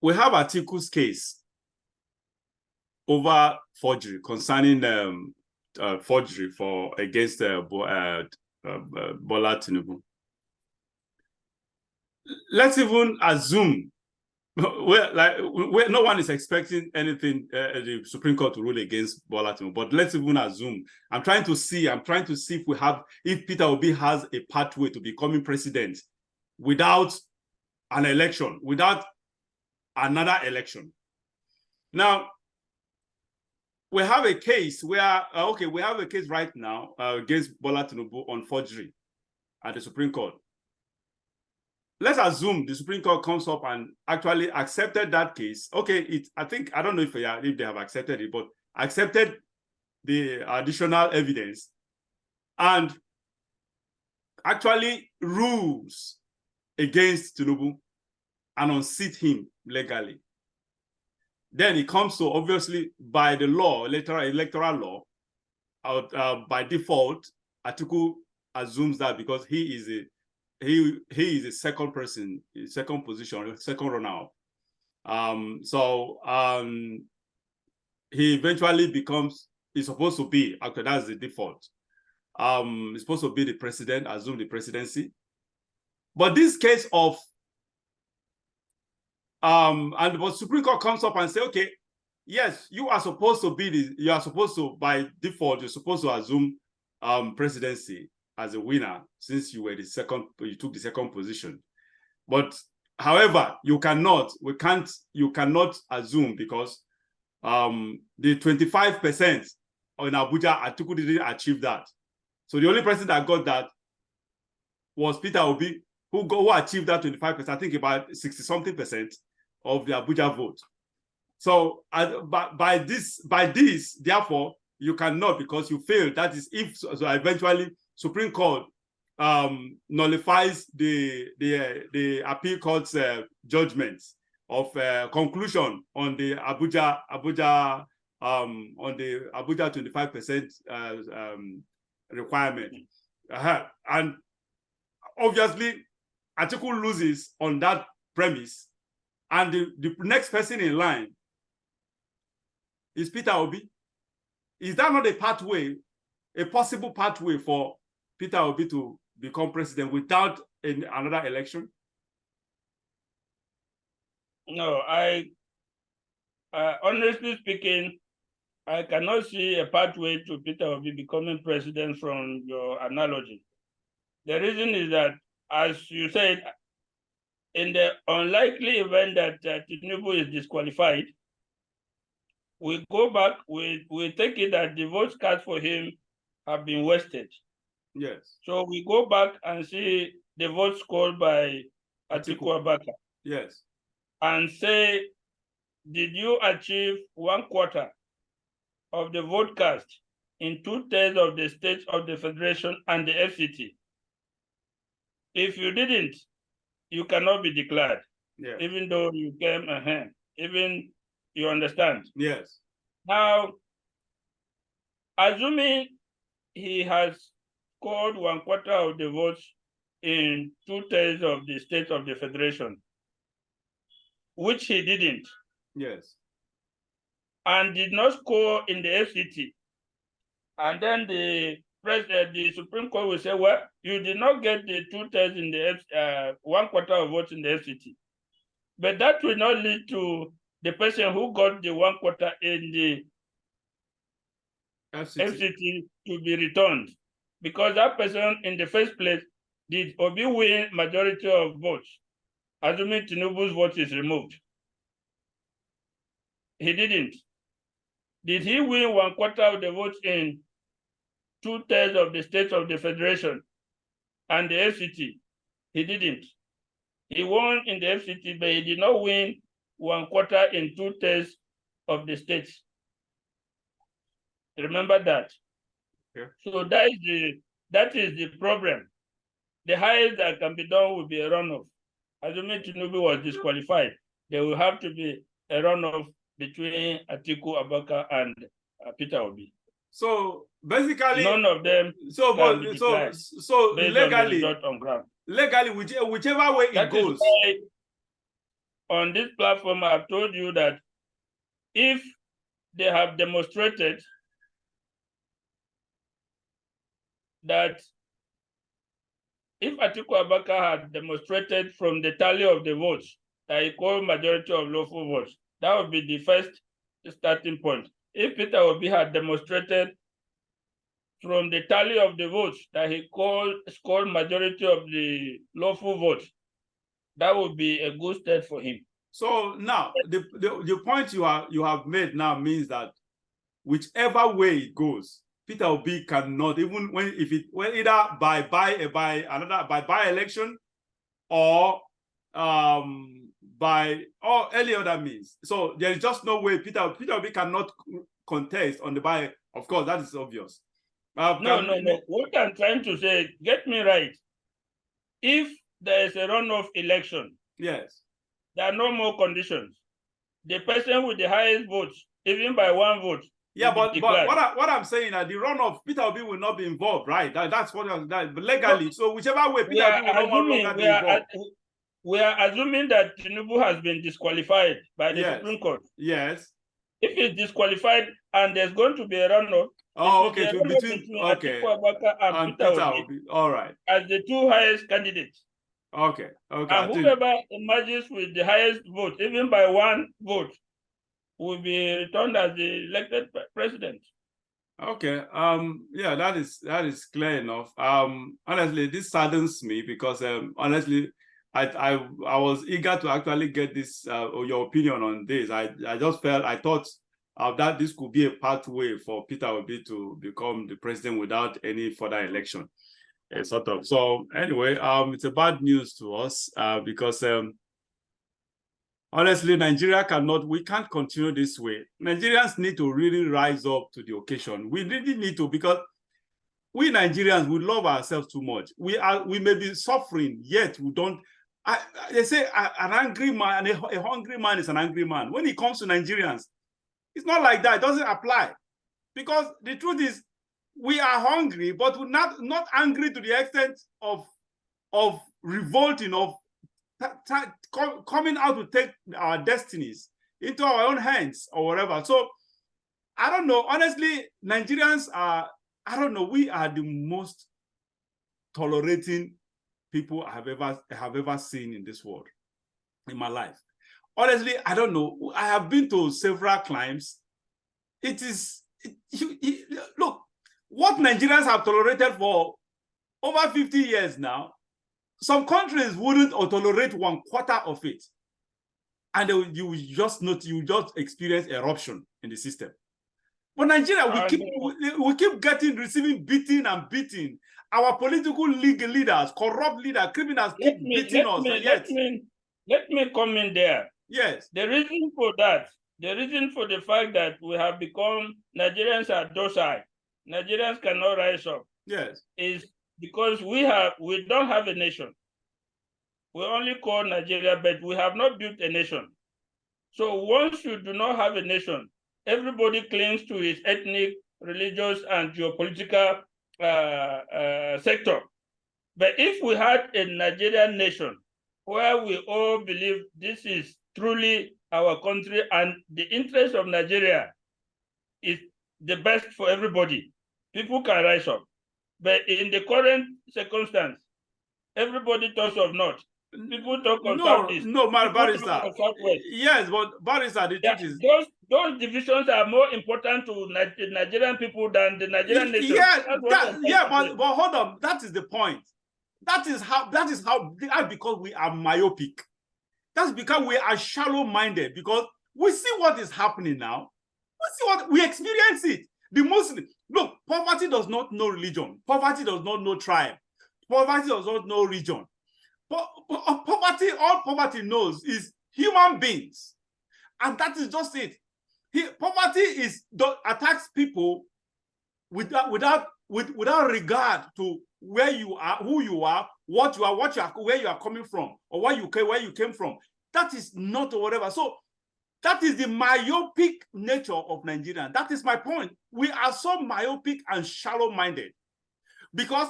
we have Atiku's case over forgery, concerning forgery against Bola Tinubu. Let's even assume, no one is expecting anything, the Supreme Court to rule against Bola Tinubu, but let's even assume. I'm trying to see if Peter Obi has a pathway to becoming president without an election, without another election. Now, we have a case where, we have a case right now against Bola Tinubu on forgery at the Supreme Court. Let's assume the Supreme Court comes up and actually accepted that case. Okay, I don't know if they have accepted it, but accepted the additional evidence and actually rules against Tinubu and unseat him legally. Then it comes to, obviously, by the law, electoral law, by default, Atiku assumes that because he is a second person, second position, second runner-up. He eventually becomes, he's supposed to be, actually that's the default. He's supposed to be the president, assume the presidency. But this case of, and the Supreme Court comes up and say, okay, yes, you are supposed to, by default, you're supposed to assume presidency as a winner since you took the second position. But however, you cannot assume because the 25% in Abuja, Atiku didn't achieve that. So the only person that got that was Peter Obi, who achieved that 25%, I think about 60-something% of the Abuja vote. So by this, therefore, you cannot, because you failed. That is, if so eventually Supreme Court nullifies the appeal court's judgments of conclusion on the Abuja 25% requirement. And obviously, Atiku loses on that premise, and the next person in line is Peter Obi. Is that not a possible pathway for Peter Obi to become president without another election? No, honestly speaking, I cannot see a pathway to Peter Obi becoming president from your analogy. The reason is that, as you said, in the unlikely event that Tinubu is disqualified, we go back, we take it that the votes cast for him have been wasted. Yes. So we go back and see the votes scored by Atiku Abubakar. Yes. And say, did you achieve 1/4 of the vote cast in 2/3 of the states of the Federation and the FCT? If you didn't, you cannot be declared. Yeah. Even though you came ahead, even you understand. Yes. Now, assuming he has scored 1/4 of the votes in 2/3 of the states of the Federation, which he didn't. Yes. And did not score in the FCT. And then the Supreme Court will say, well, you did not get the 2/3 in the 1/4 of votes in the FCT. But that will not lead to the person who got the 1/4 in the FCT to be returned. Because that person in the first place did Obi win majority of votes, assuming Tinubu's vote is removed. He didn't. Did he win 1/4 of the votes in 2/3 of the states of the Federation and the FCT? He didn't. He won in the FCT, but he did not win 1/4 in 2/3 of the states. Remember that. Yeah. So that is the problem. The highest that can be done will be a runoff. Assuming Tinubu was disqualified, there will have to be a runoff between Atiku Abubakar and Peter Obi. So basically, none of them. So legally, on ground. Legally, whichever way it goes. On this platform, I've told you that if they have demonstrated that if Atiku Abubakar had demonstrated from the tally of the votes that he called majority of lawful votes, that would be the first starting point. If Peter Obi had demonstrated from the tally of the votes that he scored majority of the lawful votes, that would be a good step for him. So now the point you have made now means that whichever way it goes, Peter Obi cannot, even when either by by-election or by any other means. So there is just no way Peter Obi cannot contest on the by. Of course, that is obvious. No. What I'm trying to say, get me right. If there is a runoff election, yes, there are no more conditions. The person with the highest votes, even by 1 vote. Yeah, but what I'm saying is the runoff, Peter Obi will not be involved, right? That's what legally. So whichever way, Peter Obi will no longer be involved. We are assuming that Tinubu has been disqualified by the Supreme Court. Yes. If he's disqualified and there's going to be a runoff, okay, so between Atiku and Peter Obi, all right, as the 2 highest candidates. Okay. And whoever emerges with the highest vote, even by 1 vote, will be returned as the elected president. Okay. Yeah, that is clear enough. Honestly, this saddens me because honestly, I was eager to actually get this your opinion on this. I thought that this could be a pathway for Peter Obi to become the president without any further election. Sort of. So anyway, it's a bad news to us because honestly, we can't continue this way. Nigerians need to really rise up to the occasion. We really need to, because we Nigerians, we love ourselves too much. We may be suffering, yet we don't. They say an angry man, a hungry man is an angry man. When it comes to Nigerians, it's not like that. It doesn't apply. Because the truth is, we are hungry, but we're not angry to the extent of revolting, of coming out to take our destinies into our own hands or whatever. So I don't know. Honestly, Nigerians are, I don't know, we are the most tolerating people I have ever seen in this world, in my life. Honestly, I don't know. I have been to several climes. Look, what Nigerians have tolerated for over 50 years now, some countries wouldn't tolerate 1/4 of it. And you just experience eruption in the system. But Nigeria, we keep receiving beating and beating. Our political leaders, corrupt leaders, criminals keep beating us. Let me come in there. Yes. The reason for that, the reason for the fact that we have become, Nigerians are docile, Nigerians cannot rise up. Yes. Is because we don't have a nation. We only call Nigeria, but we have not built a nation. So once you do not have a nation, everybody clings to his ethnic, religious, and geopolitical sector. But if we had a Nigerian nation where we all believe this is truly our country and the interest of Nigeria is the best for everybody, people can rise up. But in the current circumstance, everybody talks of North. People talk of Southeast. No, Barrister. Yes, but Barrister, the truth is, those divisions are more important to Nigerian people than the Nigerian nation. But hold on. That is the point. That is how because we are myopic. That's because we are shallow-minded, because we see what is happening now. We experience it. The Muslim, look, poverty does not know religion. Poverty does not know tribe. Poverty does not know region. All poverty knows is human beings. And that is just it. Poverty attacks people without regard to where you are, who you are, what you are, where you are coming from, or where you came from. That is not whatever. So that is the myopic nature of Nigeria. That is my point. We are so myopic and shallow-minded. Because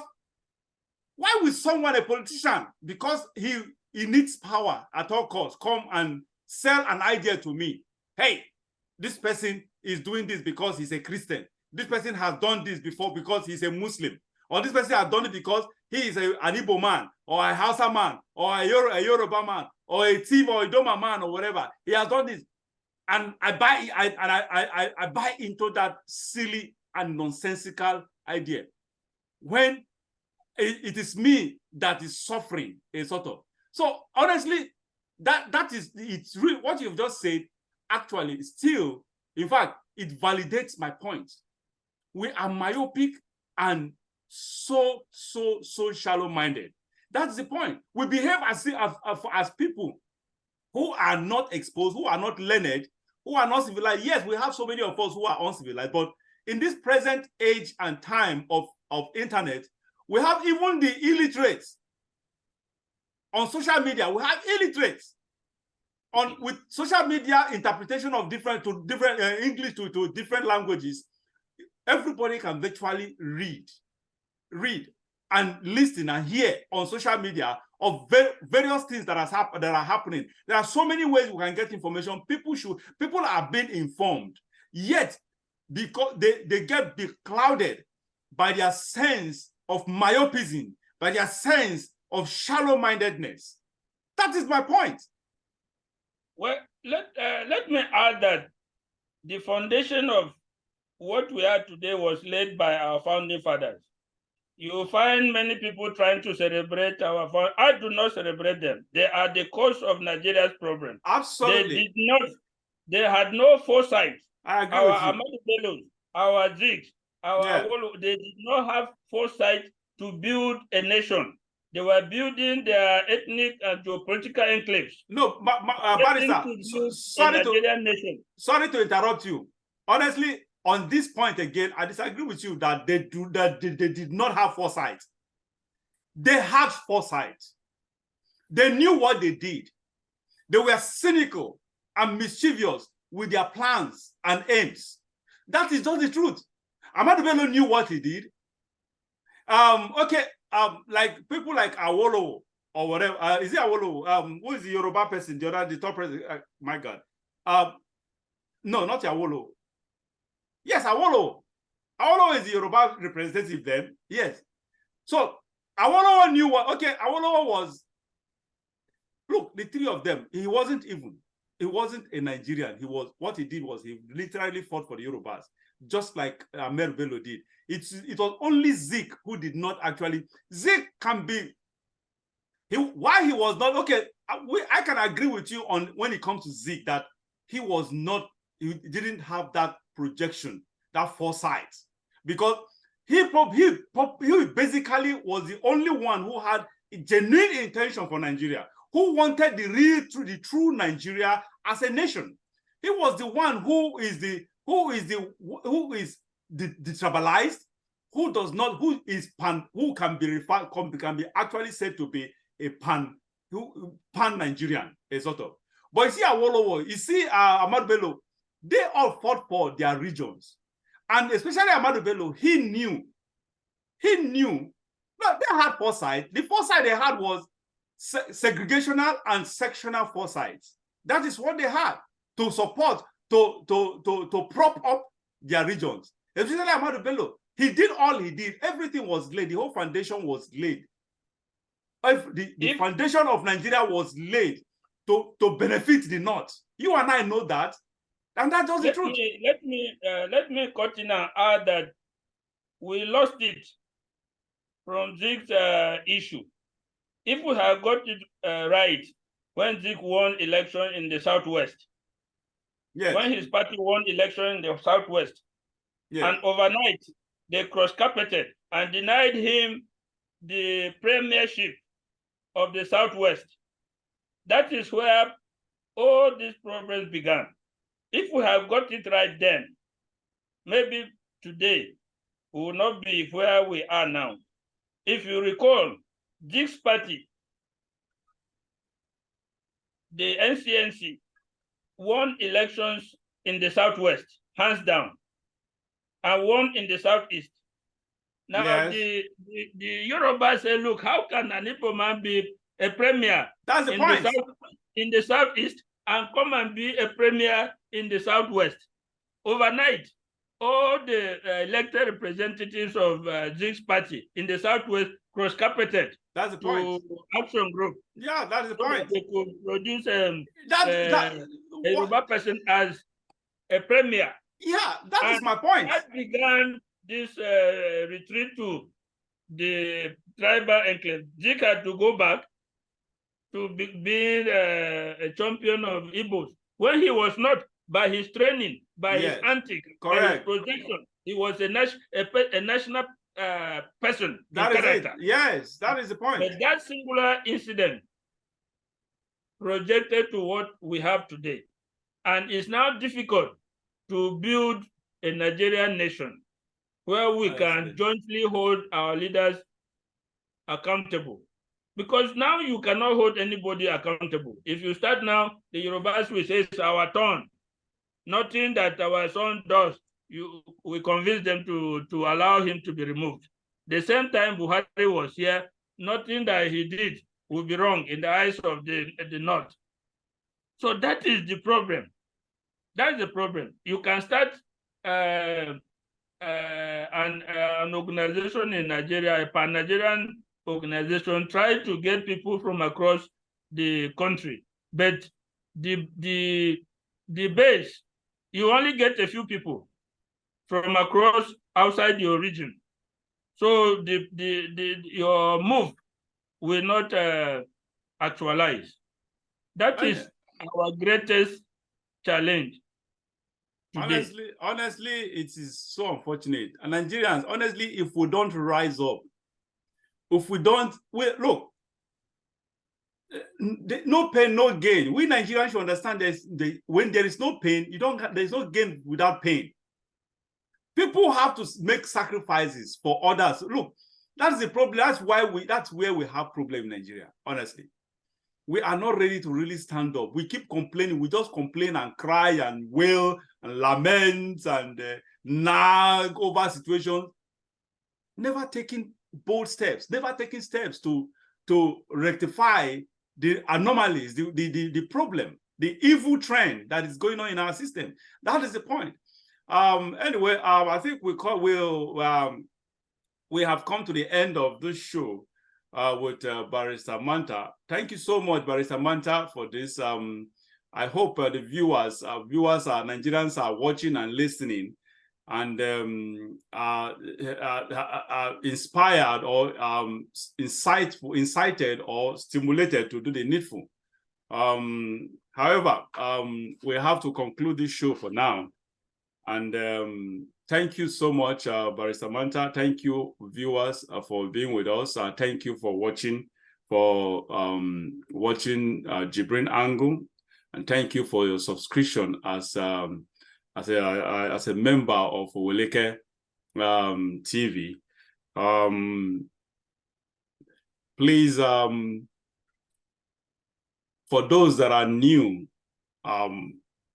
why would someone, a politician, because he needs power at all costs, come and sell an idea to me? Hey, this person is doing this because he's a Christian. This person has done this before because he's a Muslim. Or this person has done it because he is an Igbo man, or a Hausa man, or a Yoruba man, or a Tiv or a Doma man, or whatever. He has done this. And I buy into that silly and nonsensical idea. When it is me that is suffering, a sort of. So honestly, it's really what you've just said. Actually, still, in fact, it validates my point. We are myopic and so shallow-minded. That's the point. We behave as people who are not exposed, who are not learned, who are not civilized. Yes, we have so many of us who are uncivilized, but in this present age and time of internet, we have even the illiterates on social media. We have illiterates with social media interpretation of different English to different languages. Everybody can virtually read and listen and hear on social media of various things that are happening. There are so many ways we can get information. People are being informed, yet because they get beclouded by their sense of myopism, by their sense of shallow-mindedness. That is my point. Well, let me add that the foundation of what we are today was laid by our founding fathers. You find many people trying to celebrate our founding. I do not celebrate them. They are the cause of Nigeria's problem. Absolutely. They had no foresight. I agree our with you. Ahmadu Bello, our Zigs, they did not have foresight to build a nation. They were building their ethnic and geopolitical enclaves. No, Barrister, sorry to interrupt you. Honestly, on this point again, I disagree with you that they did not have foresight. They had foresight. They knew what they did. They were cynical and mischievous with their plans and aims. That is just the truth. Ahmadu Bello knew what he did. Like people like Awolowo or whatever. Is it Awolowo? Who is the Yoruba person? The top president? My God. No, not Awolowo. Yes, Awolowo. Awolowo is the Yoruba representative then. Yes. So Awolowo knew what. Okay, Awolowo was. Look, the three of them. He wasn't even. He wasn't a Nigerian. What he did was he literally fought for the Yorubas, just like Ahmed Bello did. It was only Zik who did not actually. Zik can be. Why he was not okay. I can agree with you on when it comes to Zik that he was not. He didn't have that projection, that foresight, because he basically was the only one who had a genuine intention for Nigeria, who wanted the true Nigeria as a nation. He was the one who is the tribalized, who can be actually said to be a pan-Nigerian, a sort of. But you see Awolowo, you see Ahmadu Bello, they all fought for their regions. And especially Ahmadu Bello, he knew. No, they had foresight. The foresight they had was segregational and sectional foresight. That is what they had to support, to prop up their regions. Especially Ahmadu Bello, he did all he did. Everything was laid. The whole foundation was laid. The foundation of Nigeria was laid to benefit the North. You and I know that, and that's just the truth. Let me cut in and add that we lost it from Zig's issue. If we had got it right when Zig won election in the Southwest, yes, when his party won election in the Southwest, yes, and overnight they cross-carpeted and denied him the premiership of the Southwest, that is where all these problems began. If we have got it right then, maybe today we will not be where we are now. If you recall, Zig's party, the NCNC, won elections in the Southwest, hands down, and won in the Southeast. Now, yes, the Yoruba say, look, how can an Igbo man be a premier in the Southeast and come and be a premier in the Southwest? Overnight, all the elected representatives of Zig's party in the Southwest cross-carpeted. That's the point. Action group. Yeah, that's the point. They could produce a Yoruba person as a premier. Yeah, that is my point. That began this retreat to the tribal enclave. Zig had to go back to being a champion of Igbos when he was not, by his training, by his antics, by his projection. He was a national person. That is it. Yes, that is the point. But that singular incident projected to what we have today. And it's now difficult to build a Nigerian nation where we can jointly hold our leaders accountable. Because now you cannot hold anybody accountable. If you start now, the Yorubas will say it's our turn. Nothing that our son does, we convince them to allow him to be removed. The same time Buhari was here, nothing that he did would be wrong in the eyes of the North. So that is the problem. That's the problem. You can start an organization in Nigeria, a pan-Nigerian organization, try to get people from across the country, but the base, you only get a few people from across outside your region. So your move will not actualize. That is our greatest challenge today. Honestly, it is so unfortunate. And Nigerians, honestly, if we don't rise up, if we don't, look, no pain, no gain. We Nigerians should understand when there is no pain, there's no gain without pain. People have to make sacrifices for others. Look, that's the problem. That's where we have problem in Nigeria, honestly. We are not ready to really stand up. We keep complaining. We just complain and cry and wail and lament and nag over situations. Never taking bold steps, never taking steps to rectify the anomalies, the problem, the evil trend that is going on in our system. That is the point. Anyway, I think we have come to the end of this show with Barrister Manta. Thank you so much, Barrister Manta, for this. I hope the viewers, Nigerians are watching and listening and inspired or incited or stimulated to do the needful. However, we have to conclude this show for now. And thank you so much, Barrister Manta. Thank you, viewers, for being with us. Thank you for watching, JIBRIN Angle, and thank you for your subscription as a member of Oweleketv TV. Please, for those that are new,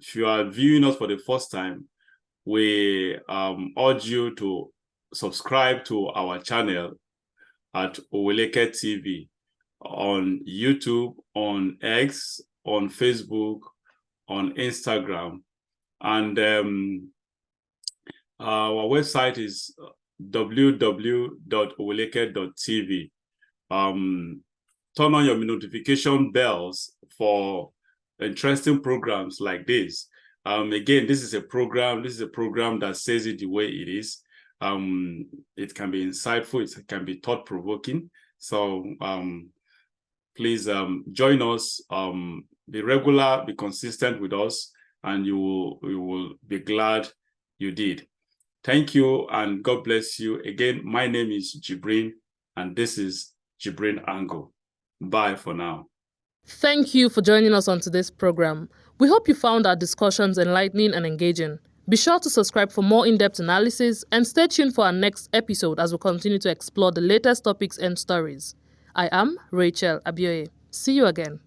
if you are viewing us for the first time, we urge you to subscribe to our channel at Oweleketv TV on YouTube, on X, on Facebook, on Instagram. And our website is www.oweleketv.tv. Turn on your notification bells for interesting programs like this. Again, this is a program that says it the way it is. It can be insightful, it can be thought-provoking. So please join us, be regular, be consistent with us, and you will be glad you did. Thank you, and God bless you. Again, my name is JIBRIN, and this is JIBRIN Angle. Bye for now. Thank you for joining us on today's program. We hope you found our discussions enlightening and engaging. Be sure to subscribe for more in-depth analysis and stay tuned for our next episode as we continue to explore the latest topics and stories. I am Rachel Abioye. See you again.